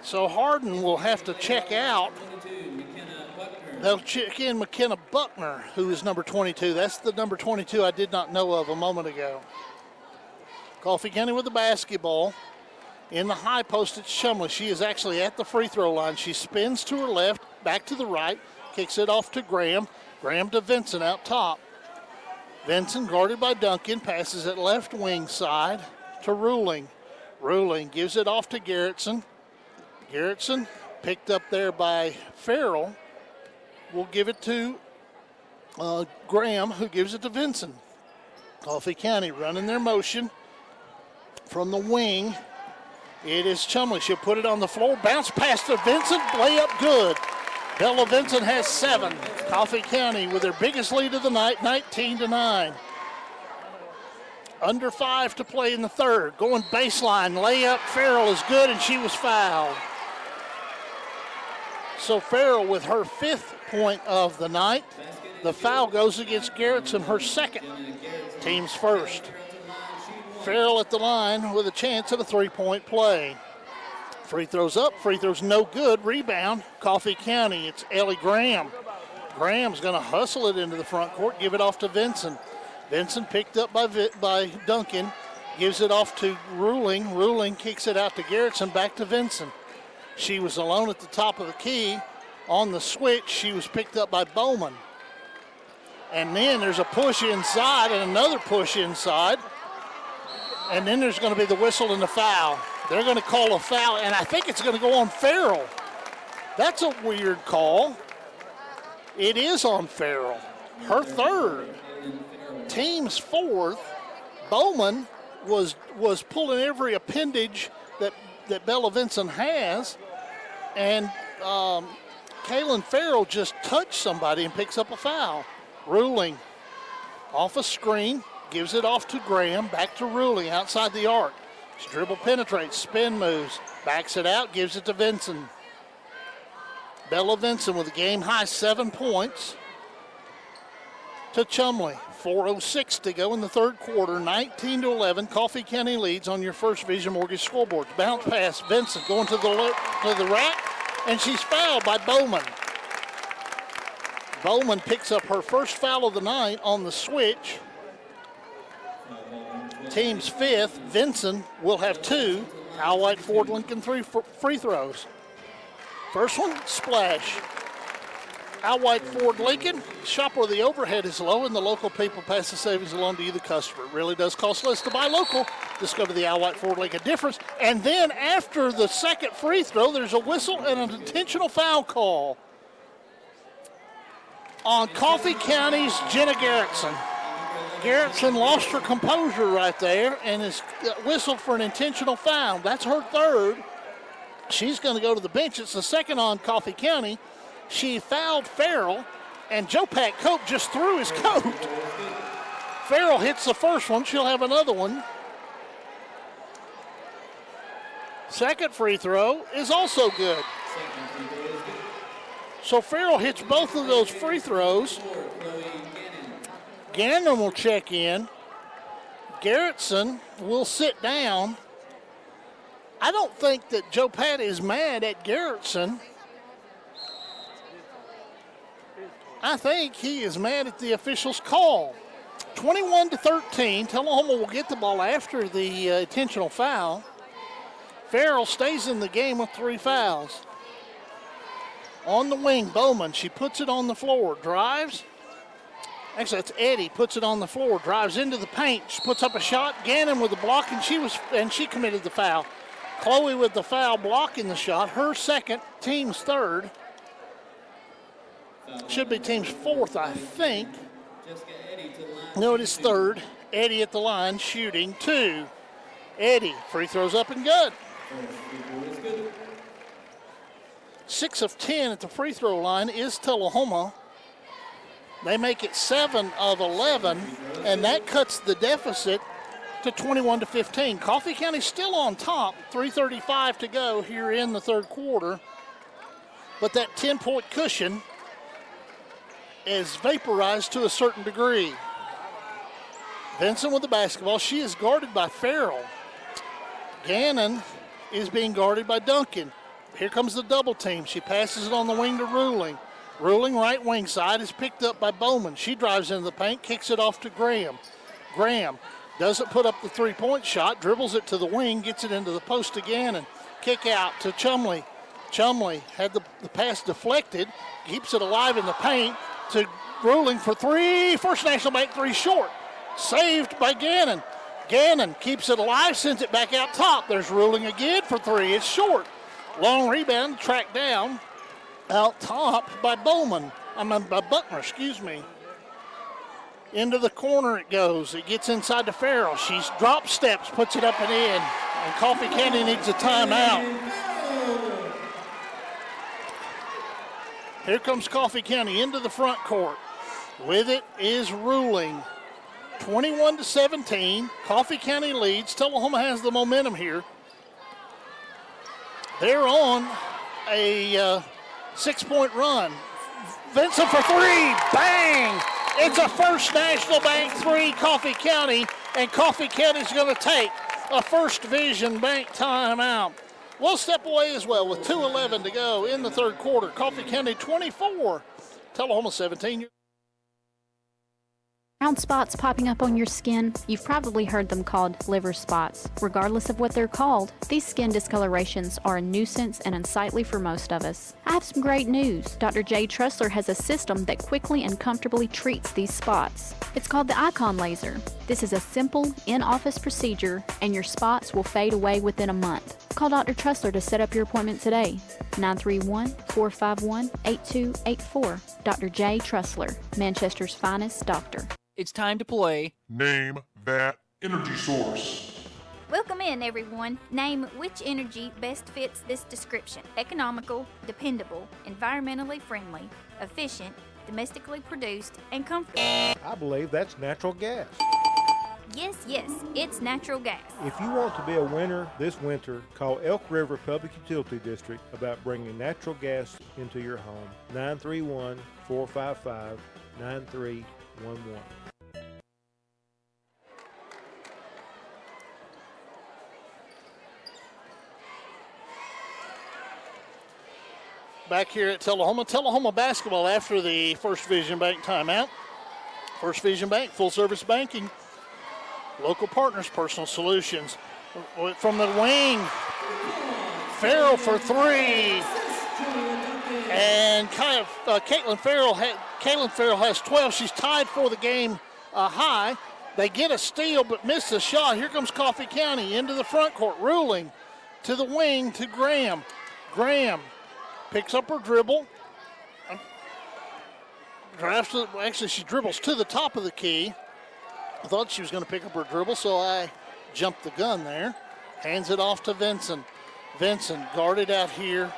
So Harden will have to check out. They'll check in McKenna Buckner, who is number 22. That's the number 22 I did not know of a moment ago. Coffee County with the basketball. In the high post, it's Chumley. She is actually at the free throw line. She spins to her left, back to the right, kicks it off to Graham. Graham to Vinson out top. Vinson guarded by Duncan, passes it left wing side to Ruling. Ruling gives it off to Garrettson. Garrettson picked up there by Farrell. Will give it to Graham, who gives it to Vinson. Coffee County running their motion from the wing. It is Chumley. She'll put it on the floor. Bounce pass to Vinson. Layup good. Bella Vinson has 7. Coffee County with their biggest lead of the night, 19-9. Under 5 to play in the third. Going baseline. Layup. Farrell is good, and she was fouled. So Farrell with her 5th point of the night. The foul goes against Garrettson, her second. Team's first. Farrell at the line with a chance at a 3-point play. Free throws up, free throws no good. Rebound, Coffee County. It's Ellie Graham. Graham's going to hustle it into the front court, give it off to Vinson. Vinson picked up by Duncan, gives it off to Ruling. Ruling kicks it out to Garrettson, back to Vinson. She was alone at the top of the key. On the switch, she was picked up by Bowman. And then there's a push inside and another push inside. And then there's going to be the whistle and the foul. They're going to call a foul, and I think it's going to go on Farrell. That's a weird call. It is on Farrell. Her third. Team's fourth. Bowman was pulling every appendage that Bella Vinson has. And Kaylin Farrell just touched somebody and picks up a foul. Ruling off a screen, gives it off to Graham, back to Ruling outside the arc. She dribble penetrates, spin moves, backs it out, gives it to Vinson. Bella Vinson with a game-high 7 points to Chumley. 4:06 to go in the third quarter, 19-11. Coffee County leads on your First Vision Mortgage scoreboard. Bounce pass, Vinson going to the rack, and she's fouled by Bowman. Bowman picks up her first foul of the night on the switch. Team's fifth. Vinson will have 2. Al White Ford Lincoln 3 free throws. First one, splash. Al White Ford Lincoln, shop where the overhead is low and the local people pass the savings along to you, the customer. It really does cost less to buy local. Discover the Al White Ford Lincoln difference. And then after the second free throw, there's a whistle and an intentional foul call on Coffee County's Jenna Garrettson. Garrettson lost her composure right there and is whistled for an intentional foul. That's her third. She's going to go to the bench. It's the second on Coffee County. She fouled Farrell, and Joe Pat Cope just threw his coat. Farrell hits the first one. She'll have another one. Second free throw is also good. So Farrell hits both of those free throws. Gannon will check in. Garrettson will sit down. I don't think that Joe Pat is mad at Garrettson. I think he is mad at the official's call. 21-13. Tullahoma will get the ball after the intentional foul. Farrell stays in the game with 3 fouls. On the wing, Bowman. She puts it on the floor. Drives. Actually, that's Eddie. Puts it on the floor. Drives into the paint. She puts up a shot. Gannon with the block, and she committed the foul. Chloe with the foul blocking the shot. Her second, team's third. Should be team's fourth, I think. No, it is third. Eddie at the line, shooting 2. Eddie, free throws up and good. 6 of 10 at the free throw line is Tullahoma. They make it 7 of 11, and that cuts the deficit to 21-15. Coffee County still on top, 3:35 to go here in the third quarter. But that 10-point cushion is vaporized to a certain degree. Vinson with the basketball. She is guarded by Farrell. Gannon is being guarded by Duncan. Here comes the double team. She passes it on the wing to Ruling. Ruling right wing side is picked up by Bowman. She drives into the paint, kicks it off to Graham. Graham doesn't put up the three-point shot, dribbles it to the wing, gets it into the post again, and kick out to Chumley. Chumley had the pass deflected, keeps it alive in the paint to Ruling for 3. First National Bank 3 short. Saved by Gannon. Gannon keeps it alive, sends it back out top. There's Ruling again for 3. It's short. Long rebound, tracked down out top by Bowman. By Buckner, excuse me. Into the corner it goes. It gets inside to Farrell. She's drop steps, puts it up and in. And Coffee County needs a timeout. Here comes Coffee County into the front court. With it is Ruling. 21-17. Coffee County leads. Tullahoma has the momentum here. They're on a 6-point run. Vinson for 3. Bang! It's a First National Bank 3, Coffee County, and Coffee County's going to take a First Vision Bank timeout. We'll step away as well with 2:11 to go in the third quarter. Coffee County 24, Tullahoma 17. Round spots popping up on your skin, you've probably heard them called liver spots. Regardless of what they're called, these skin discolorations are a nuisance and unsightly for most of us. I have some great news. Dr. J. Trussler has a system that quickly and comfortably treats these spots. It's called the Icon Laser. This is a simple, in-office procedure, and your spots will fade away within a month. Call Dr. Trussler to set up your appointment today. 931-451-8284. Dr. J. Trussler, Manchester's finest doctor. It's time to play Name That Energy Source. Welcome in, everyone. Name which energy best fits this description. Economical, dependable, environmentally friendly, efficient, domestically produced, and comfortable. I believe that's natural gas. Yes, it's natural gas. If you want to be a winner this winter, call Elk River Public Utility District about bringing natural gas into your home. 931-455-9311. Back here at Tullahoma basketball after the First Vision Bank timeout. First Vision Bank, full service banking, local partners, personal solutions. From the wing, Farrell for three. And Caitlin Farrell has 12. She's tied for the game high. They get a steal but miss the shot. Here comes Coffee County into the front court. Ruling to the wing to Graham. Graham picks up her dribble. Actually, she dribbles to the top of the key. I thought she was going to pick up her dribble, so I jumped the gun there. Hands it off to Vincent. Vincent guarded out here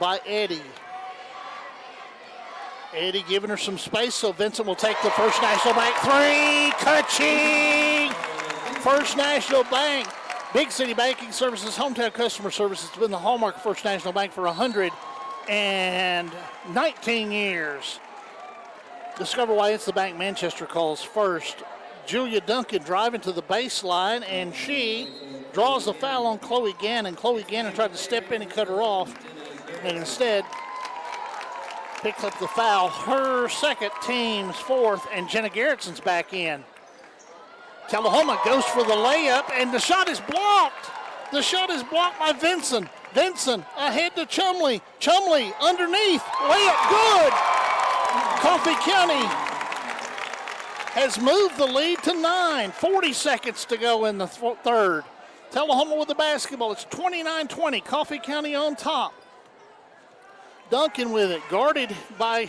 by Eddie. Eddie giving her some space, so Vincent will take the First National Bank three. Ka-ching! First National Bank. Big City Banking Services, hometown customer service has been the hallmark of First National Bank for 119 years. Discover why it's the bank Manchester calls first. Julia Duncan driving to the baseline, and she draws the foul on Chloe Gannon. Chloe Gannon tried to step in and cut her off, and instead picks up the foul. Her second, team's fourth, and Jenna Garrettson's back in. Tullahoma goes for the layup, and the shot is blocked. The shot is blocked by Vincent. Vincent ahead to Chumley. Chumley underneath. Layup good. Coffee County has moved the lead to 9. 40 seconds to go in the third. Tullahoma with the basketball. It's 29-20. Coffee County on top. Duncan with it. Guarded by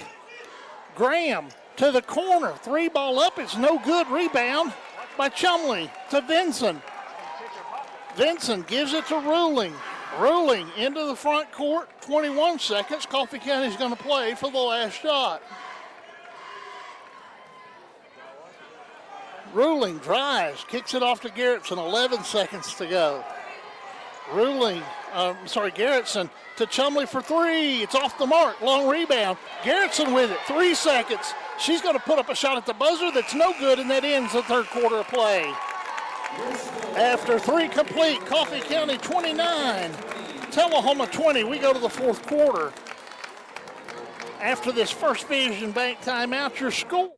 Graham to the corner. Three ball up. It's no good. Rebound by Chumley to Vincent. Vincent gives it to Ruling. Ruling into the front court. 21 seconds. Coffee County's going to play for the last shot. Ruling drives, kicks it off to Garrettson. 11 seconds to go. Garrettson to Chumley for three. It's off the mark. Long rebound. Garrettson with it. 3 seconds. She's going to put up a shot at the buzzer that's no good, and that ends the third quarter of play. After three complete, Coffee County 29, Tullahoma 20. We go to the fourth quarter. After this First Vision Bank timeout, your score.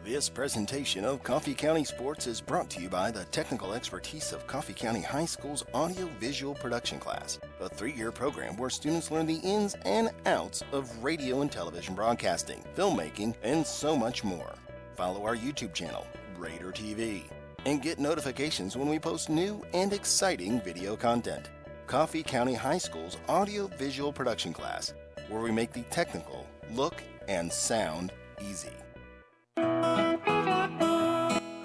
This presentation of Coffee County Sports is brought to you by the technical expertise of Coffee County High School's audio-visual production class, a 3-year program where students learn the ins and outs of radio and television broadcasting, filmmaking, and so much more. Follow our YouTube channel, Raider TV, and get notifications when we post new and exciting video content. Coffee County High School's audio-visual production class, where we make the technical look and sound easy.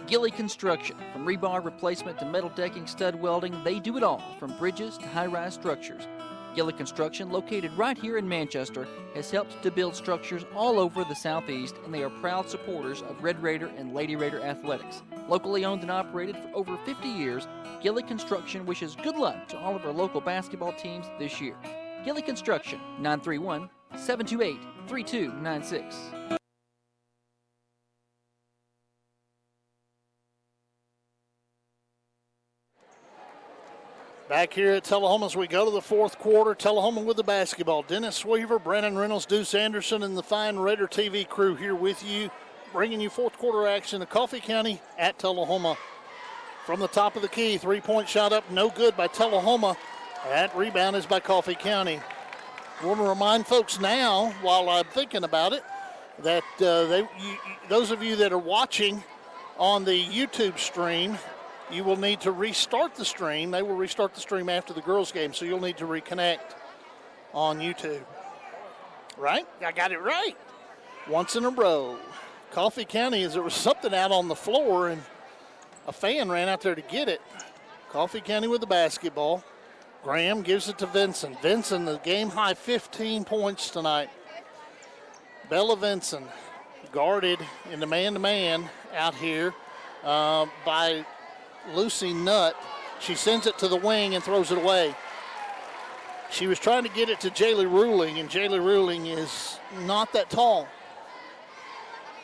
Gilly Construction. From rebar replacement to metal decking, stud welding, they do it all, from bridges to high-rise structures. Gilly Construction, located right here in Manchester, has helped to build structures all over the Southeast, and they are proud supporters of Red Raider and Lady Raider athletics. Locally owned and operated for over 50 years, Gilly Construction wishes good luck to all of our local basketball teams this year. Gilly Construction, 931-728-3296. Back here at Tullahoma as we go to the fourth quarter. Tullahoma with the basketball. Dennis Sweaver, Brandon Reynolds, Deuce Anderson, and the fine Raider TV crew here with you, bringing you fourth quarter action of Coffee County at Tullahoma. From the top of the key, three-point shot up, no good by Tullahoma. That rebound is by Coffee County. I want to remind folks now, while I'm thinking about it, that those of you that are watching on the YouTube stream, you will need to restart the stream. They will restart the stream after the girls' game, so you'll need to reconnect on YouTube. Right? I got it right. Once in a row. Coffee County, as there was something out on the floor, and a fan ran out there to get it. Coffee County with the basketball. Graham gives it to Vinson. Vinson, the game-high 15 points tonight. Bella Vinson guarded in the man-to-man out here by Lucy Nutt. She sends it to the wing and throws it away. She was trying to get it to Jaylee Ruling, and Jaylee Ruling is not that tall.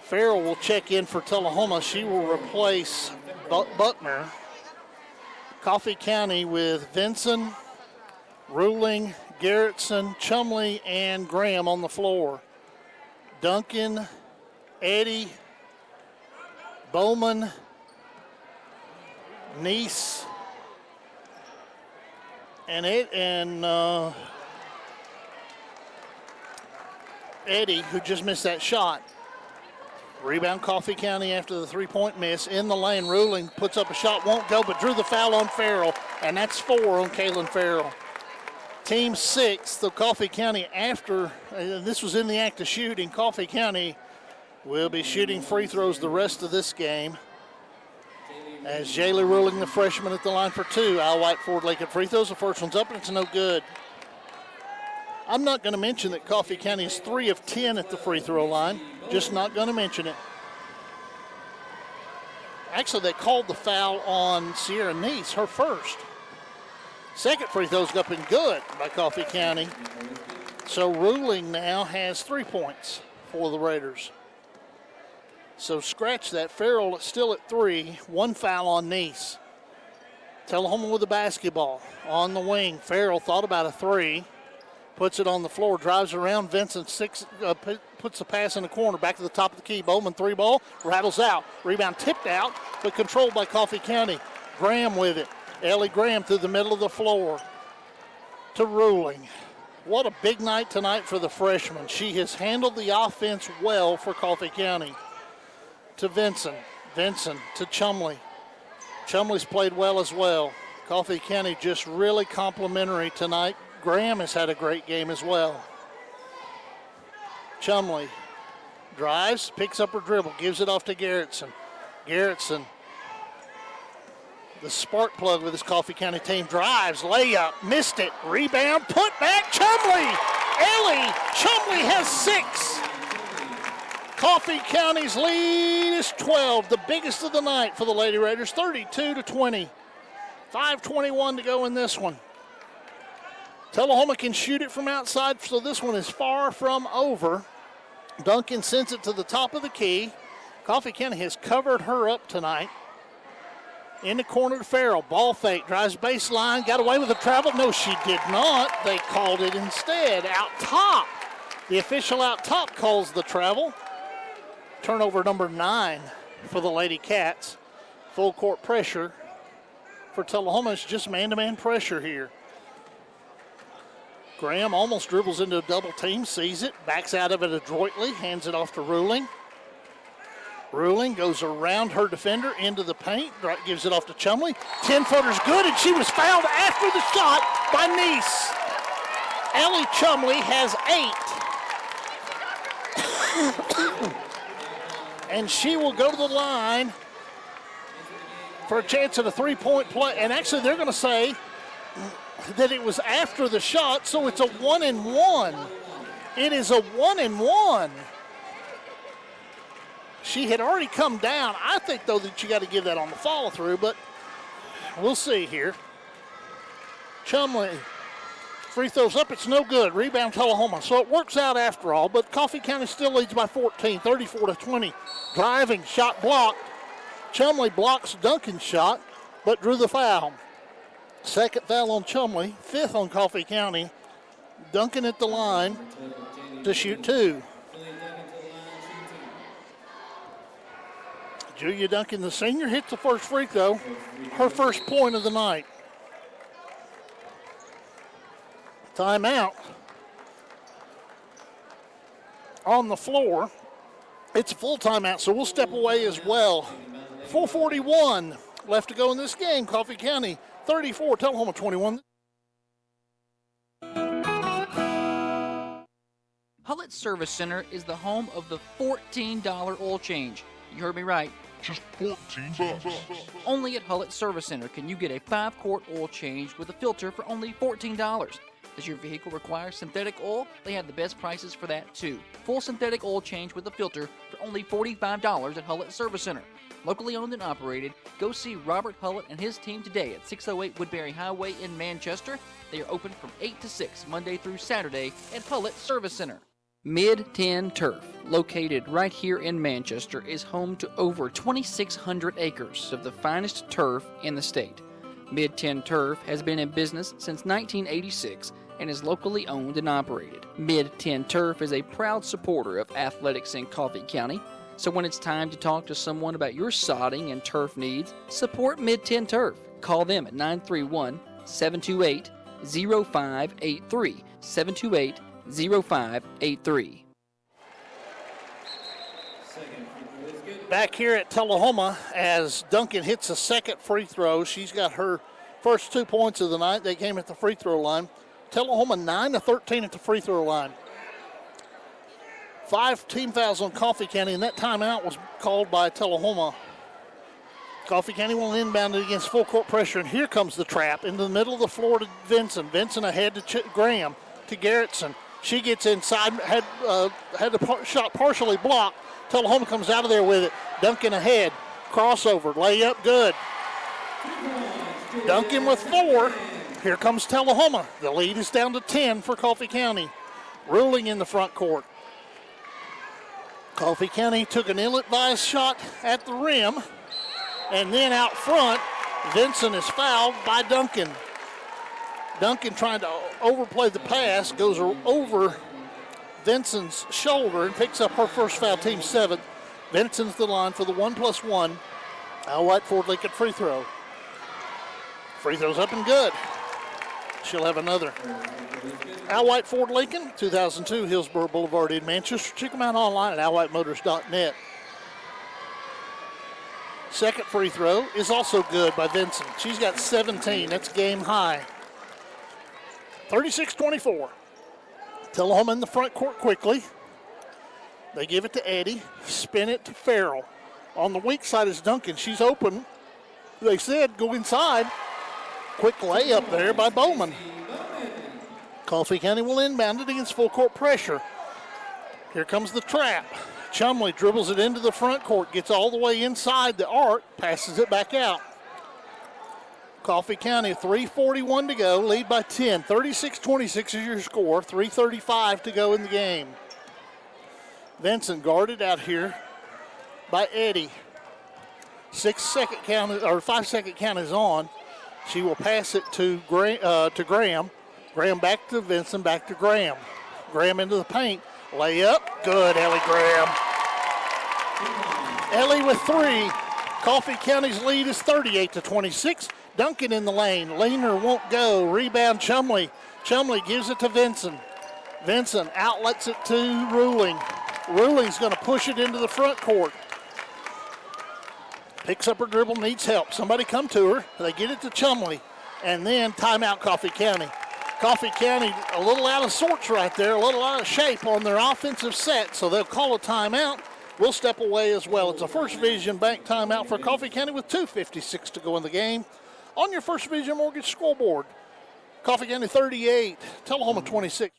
Farrell will check in for Tullahoma. She will replace Buckner. Coffee County with Vinson, Ruling, Garrettson, Chumley, and Graham on the floor. Duncan, Eddie, Bowman, Neese, and Eddie, who just missed that shot. Rebound Coffee County after the three-point miss. In the lane, Ruling puts up a shot, won't go, but drew the foul on Farrell, and that's 4 on Kaylin Farrell. Team 6, the Coffee County after, this was in the act of shooting, Coffee County will be shooting free throws the rest of this game. As Jaylee Ruling, the freshman, at the line for 2. Al White Ford Lake at free throws. The first one's up, and it's no good. I'm not going to mention that Coffee County is 3 of 10 at the free throw line. Just not going to mention it. Actually, they called the foul on Sierra Neese, her first. Second free throw's up and good by Coffee County. So Ruling now has 3 points for the Raiders. So scratch that. Farrell still at 3. 1 foul on Neese. Tullahoma with the basketball on the wing. Farrell thought about a 3. Puts it on the floor, drives around. Vincent puts the pass in the corner, back to the top of the key. Bowman 3 ball, rattles out. Rebound tipped out, but controlled by Coffee County. Graham with it. Ellie Graham through the middle of the floor to Ruling. What a big night tonight for the freshman. She has handled the offense well for Coffee County. To Vinson. Vinson to Chumley. Chumley's played well as well. Coffee County just really complimentary tonight. Graham has had a great game as well. Chumley drives, picks up her dribble, gives it off to Garrettson. Garrettson, the spark plug with his Coffee County team, drives, layup, missed it, rebound, put back, Chumley! Ellie Chumley has 6. Coffee County's lead is 12, the biggest of the night for the Lady Raiders, 32-20. 5:21 to go in this one. Tullahoma can shoot it from outside, so this one is far from over. Duncan sends it to the top of the key. Coffee County has covered her up tonight. In the corner to Farrell. Ball fake, drives baseline, got away with the travel. No, she did not. They called it instead. Out top. The official out top calls the travel. Turnover number 9 for the Lady Cats. Full court pressure for Tullahoma. It's just man-to-man pressure here. Graham almost dribbles into a double team, sees it, backs out of it adroitly, hands it off to Ruling. Ruling goes around her defender into the paint, gives it off to Chumley. 10-footer's good, and she was fouled after the shot by Neese. Ellie Chumley has 8. And she will go to the line for a chance at a three-point play. And actually, they're going to say that it was after the shot, so it's a 1-and-1. It is a 1-and-1. She had already come down. I think, though, that you got to give that on the follow-through, but we'll see here. Chumley, free throws up, it's no good. Rebound Tullahoma. So it works out after all, but Coffee County still leads by 14, 34-20. Driving, shot blocked. Chumley blocks Duncan's shot, but drew the foul. Second foul on Chumley, 5th on Coffee County. Duncan at the line to shoot 2. Julia Duncan, the senior, hits the first free throw, her first point of the night. Timeout on the floor. It's a full timeout, so we'll step away as well. 4:41 left to go in this game. Coffee County 34, Tullahoma 21. Hullett Service Center is the home of the $14 oil change. You heard me right, just $14. Only at Hullett Service Center can you get a 5-quart oil change with a filter for only $14. Does your vehicle require synthetic oil? They have the best prices for that too. Full synthetic oil change with a filter for only $45 at Hullett Service Center. Locally owned and operated, go see Robert Hullett and his team today at 608 Woodbury Highway in Manchester. They are open from 8 to 6 Monday through Saturday at Hullett Service Center. Mid-10 Turf, located right here in Manchester, is home to over 2,600 acres of the finest turf in the state. Mid-10 Turf has been in business since 1986 and is locally owned and operated. Mid-10 Turf is a proud supporter of athletics in Coffee County, so when it's time to talk to someone about your sodding and turf needs, support Mid-10 Turf. Call them at 931-728-0583, 728-0583. Back here at Tullahoma as Duncan hits a second free throw. She's got her first 2 points of the night. They came at the free throw line. Tullahoma 9 of 13 at the free throw line. 5 team fouls on Coffee County, and that timeout was called by Tullahoma. Coffee County will inbound it against full court pressure, and here comes the trap into the middle of the floor to Vinson. Vinson ahead to Graham, to Garrettson. She gets inside, had the shot partially blocked. Tullahoma comes out of there with it. Duncan ahead, crossover, layup, good. Duncan with 4. Here comes Tullahoma. The lead is down to 10 for Coffee County. Ruling in the front court. Coffee County took an ill-advised shot at the rim, and then out front, Vinson is fouled by Duncan. Duncan trying to overplay the pass, goes over Vinson's shoulder and picks up her first foul, team 7th. Vinson's the line for the 1+1. Al White Ford Lincoln free throw. Free throw's up and good. She'll have another. Al White Ford Lincoln, 2002 Hillsborough Boulevard in Manchester. Check them out online at alwhiteMotors.net. Second free throw is also good by Vinson. She's got 17. That's game high. 36-24. Tullahoma in the front court quickly. They give it to Eddie. Spin it to Farrell. On the weak side is Duncan. She's open. They said go inside. Quick layup there by Bowman. Coffee County will inbound it against full court pressure. Here comes the trap. Chumley dribbles it into the front court, gets all the way inside the arc, passes it back out. Coffee County, 3:41 to go, lead by 10. 36-26 is your score, 3:35 to go in the game. Vincent guarded out here by Eddie. 5-second count is on. She will pass it to Graham. Graham back to Vincent, back to Graham. Graham into the paint. Layup. Good, Ellie Graham. Ellie with 3. Coffee County's lead is 38-26. Duncan in the lane. Lehner won't go. Rebound Chumley. Chumley gives it to Vincent. Vincent outlets it to Ruling. Ruling's going to push it into the front court. Picks up her dribble, needs help. Somebody come to her. They get it to Chumley. And then timeout Coffee County. Coffee County a little out of sorts right there, a little out of shape on their offensive set, so they'll call a timeout. We'll step away as well. It's a First Vision Bank timeout for Coffee County with 2:56 to go in the game. On your First Vision Mortgage scoreboard, Coffee County 38, Tullahoma 26.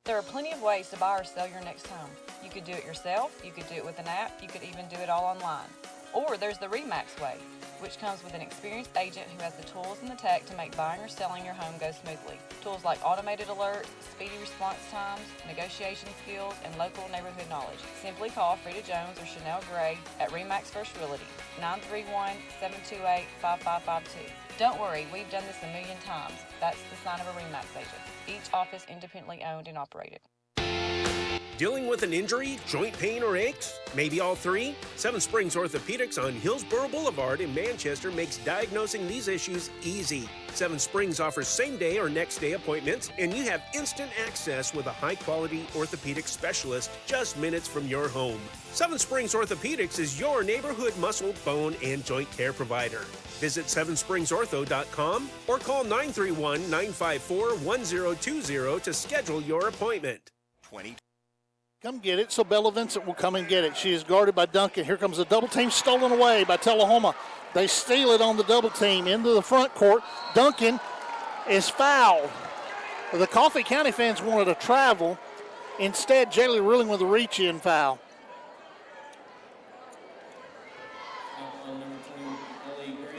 There are plenty of ways to buy or sell your next home. You could do it yourself, you could do it with an app, you could even do it all online. Or there's the RE/MAX way, which comes with an experienced agent who has the tools and the tech to make buying or selling your home go smoothly. Tools like automated alerts, speedy response times, negotiation skills, and local neighborhood knowledge. Simply call Frida Jones or Chanel Gray at RE/MAX First Realty, 931-728-5552. Don't worry, we've done this a million times. That's the sign of a RE/MAX agent. Each office independently owned and operated. Dealing with an injury, joint pain, or aches? Maybe all 3? Seven Springs Orthopedics on Hillsborough Boulevard in Manchester makes diagnosing these issues easy. Seven Springs offers same-day or next-day appointments, and you have instant access with a high-quality orthopedic specialist just minutes from your home. Seven Springs Orthopedics is your neighborhood muscle, bone, and joint care provider. Visit SevenSpringsOrtho.com or call 931-954-1020 to schedule your appointment. come get it, so Bella Vincent will come and get it. She is guarded by Duncan. Here comes a double team stolen away by Tullahoma. They steal it on the double team into the front court. Duncan is fouled. The Coffee County fans wanted to travel. Instead, Jaylee Ruling with a reach-in foul.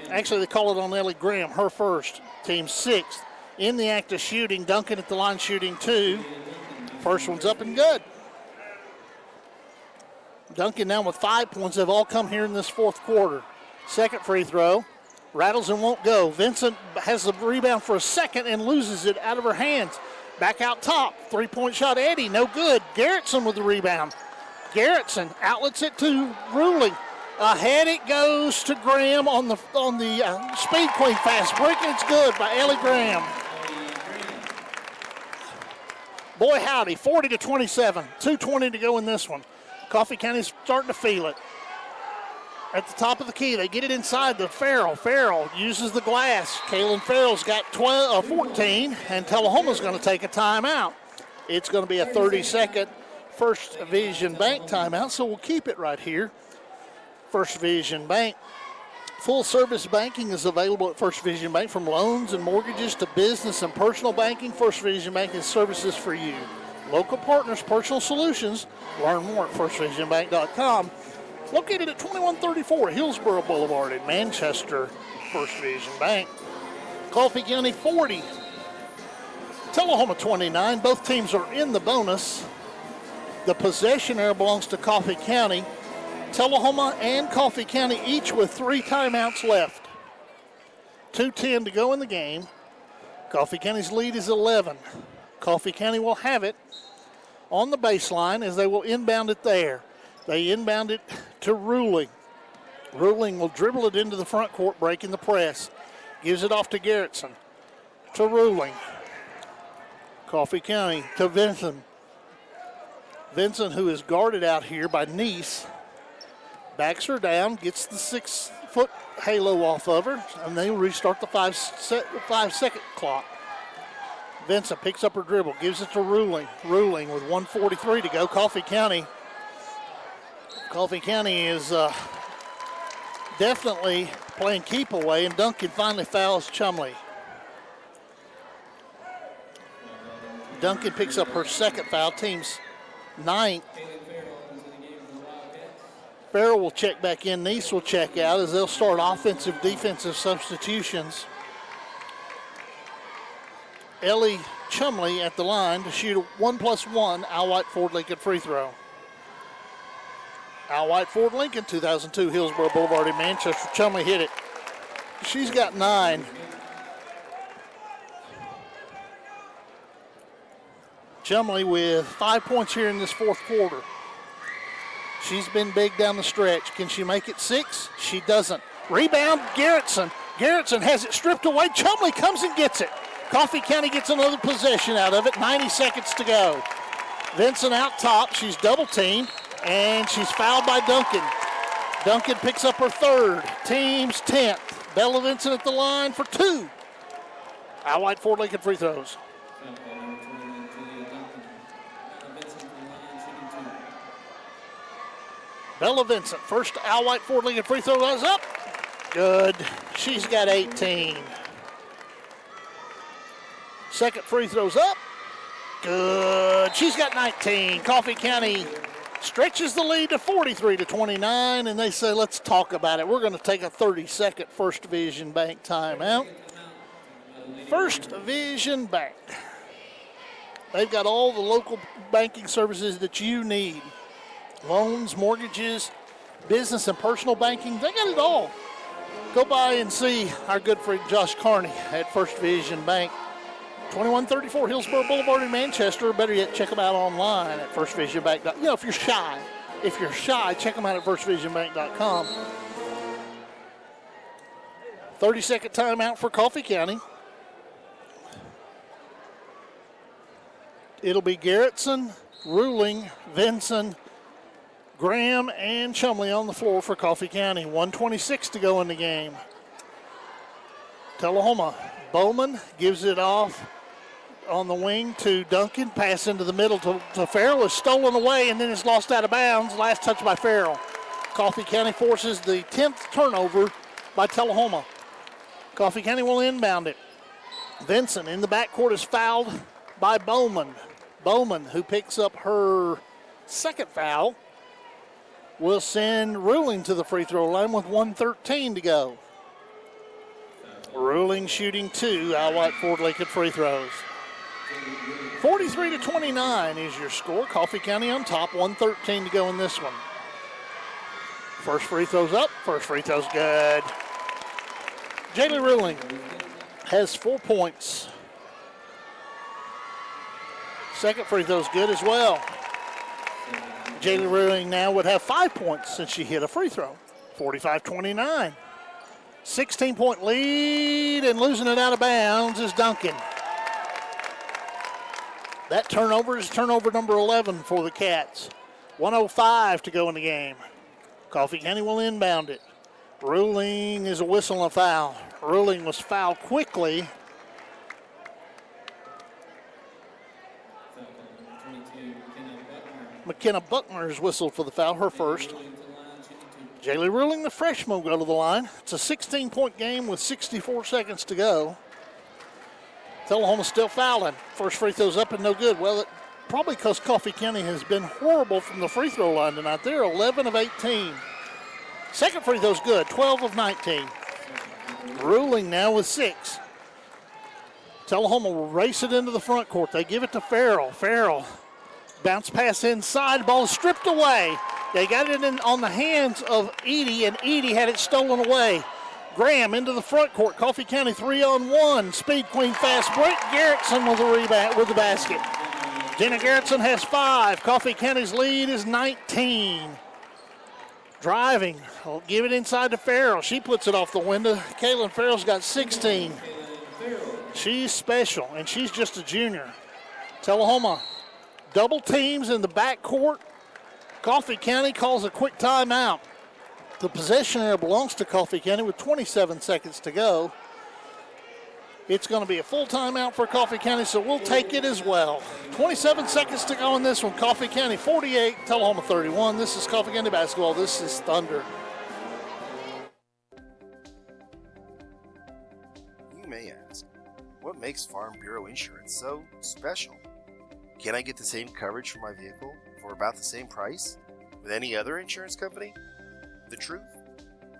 Actually, they call it on Ellie Graham, her first, team sixth. In the act of shooting, Duncan at the line shooting 2. First one's up and good. Duncan now with 5 points. They've all come here in this fourth quarter. Second free throw. Rattles and won't go. Vincent has the rebound for a second and loses it out of her hands. Back out top. Three-point shot, Eddie. No good. Garrettson with the rebound. Garrettson outlets it to Ruling. Ahead it goes to Graham on the Speed Queen fast break. It's good by Ellie Graham. Boy, howdy, 40-27. 2:20 to go in this one. Coffee County's starting to feel it. At the top of the key, they get it inside to Farrell. Farrell uses the glass. Kaylin Farrell's got 14, and Tullahoma's going to take a timeout. It's going to be a 30-second First Vision Bank timeout, so we'll keep it right here. First Vision Bank. Full service banking is available at First Vision Bank, from loans and mortgages to business and personal banking. First Vision Bank has services for you. Local partners, personal solutions. Learn more at firstvisionbank.com. Located at 2134 Hillsborough Boulevard in Manchester. First Vision Bank. Coffee County 40. Tullahoma 29. Both teams are in the bonus. The possession error belongs to Coffee County. Tullahoma and Coffee County each with 3 timeouts left. 2:10 to go in the game. Coffee County's lead is 11. Coffee County will have it on the baseline as they will inbound it there. They inbound it to Ruling. Ruling will dribble it into the front court, breaking the press. Gives it off to Garrettson. To Ruling. Coffee County to Vincent. Vincent, who is guarded out here by Neese, backs her down, gets the 6-foot halo off of her, and they restart the 5-second clock. Vincent picks up her dribble, gives it to Ruling. Ruling with 1:43 to go. Coffee County is definitely playing keep away, and Duncan finally fouls Chumley. Duncan picks up her second foul, team's 9th. Farrell will check back in. Neese will check out as they'll start offensive, defensive substitutions. Ellie Chumley at the line to shoot a 1+1 Al White Ford Lincoln free throw. Al White Ford Lincoln, 2002 Hillsborough Boulevard in Manchester. Chumley hit it. She's got 9. Chumley with 5 points here in this fourth quarter. She's been big down the stretch. Can she make it 6? She doesn't. Rebound, Garrettson. Garrettson has it stripped away. Chumley comes and gets it. Coffee County gets another possession out of it. 90 seconds to go. Vincent out top. She's double teamed, and she's fouled by Duncan. Duncan picks up her third. Team's 10th. Bella Vincent at the line for 2. Al White Ford Lincoln free throws. Bella Vincent, first Al White Ford Lincoln free throw is up. Good. She's got 18. Second free throw's up. Good. She's got 19. Coffee County stretches the lead to 43-29, and they say, let's talk about it. We're going to take a 30-second First Vision Bank timeout. First Vision Bank. They've got all the local banking services that you need. Loans, mortgages, business and personal banking, they got it all. Go by and see our good friend Josh Carney at First Vision Bank. 2134 Hillsborough Boulevard in Manchester. Or better yet, check them out online at firstvisionbank.com. You know, if you're shy, check them out at firstvisionbank.com. 30-second timeout for Coffee County. It'll be Garrettson, Ruling, Vinson, Graham, and Chumley on the floor for Coffee County. 1:26 to go in the game. Tullahoma. Bowman gives it off on the wing to Duncan. Pass into the middle to Farrell. Is stolen away and then is lost out of bounds. Last touch by Farrell. Coffee County forces the 10th turnover by Tullahoma. Coffee County will inbound it. Vincent in the backcourt is fouled by Bowman. Bowman, who picks up her second foul, will send Ruling to the free throw line with 1:13 to go. Ruling shooting 2 outright Fort Lincoln free throws. 43-29 is your score. Coffee County on top, 1:13 to go in this one. First free throw's up, first free throw's good. Jaylee Ruling has 4 points. Second free throw's good as well. Jaylee Ruling now would have 5 points since she hit a free throw. 45-29. 16-point lead, and losing it out of bounds is Duncan. That turnover is turnover number 11 for the Cats. 1:05 to go in the game. Coffee County will inbound it. Ruling is a whistle and a foul. Ruling was fouled quickly. McKenna Buckner is whistled for the foul, her first. Jaylee Ruling, the freshman, will go to the line. It's a 16-point game with 64 seconds to go. Tullahoma still fouling. First free throw's up and no good. Well, probably because Coffee County has been horrible from the free throw line tonight. They're 11 of 18. Second free throw's good, 12 of 19. Ruling now with 6. Tullahoma will race it into the front court. They give it to Farrell. Farrell, bounce pass inside. Ball is stripped away. They got it in on the hands of Edie, and Edie had it stolen away. Graham into the front court. Coffee County 3-on-1. Speed Queen fast break. Garrettson with the rebound with the basket. Jenna Garrettson has 5. Coffee County's lead is 19. Driving. I'll give it inside to Farrell. She puts it off the window. Kaylin Farrell's got 16. She's special, and she's just a junior. Tullahoma double teams in the backcourt. Coffee County calls a quick timeout. The possession area belongs to Coffee County with 27 seconds to go. It's going to be a full timeout for Coffee County, so we'll take it as well. 27 seconds to go in this one. Coffee County 48, Tullahoma 31. This is Coffee County basketball. This is Thunder. You may ask, what makes Farm Bureau Insurance so special? Can I get the same coverage for my vehicle for about the same price with any other insurance company? The truth?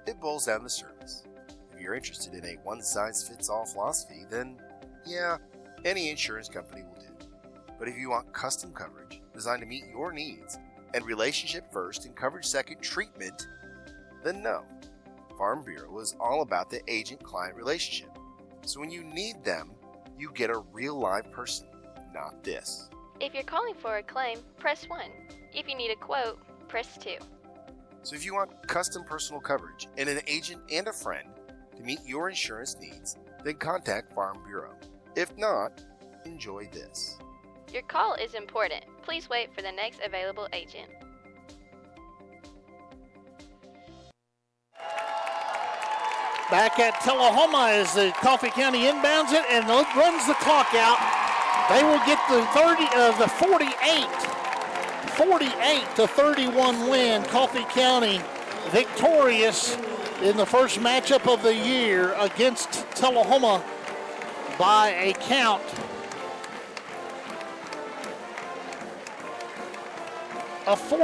It boils down to service. If you're interested in a one-size-fits-all philosophy, then yeah, any insurance company will do. But if you want custom coverage designed to meet your needs and relationship first and coverage second treatment, then no. Farm Bureau is all about the agent-client relationship. So when you need them, you get a real live person, not this. If you're calling for a claim, press 1. If you need a quote, press 2. So if you want custom personal coverage and an agent and a friend to meet your insurance needs, then contact Farm Bureau. If not, enjoy this. Your call is important. Please wait for the next available agent. Back at Tullahoma as the Coffee County inbounds it and runs the clock out. They will get the 48-31 win. Coffee County victorious in the first matchup of the year against Tullahoma by a count of 4.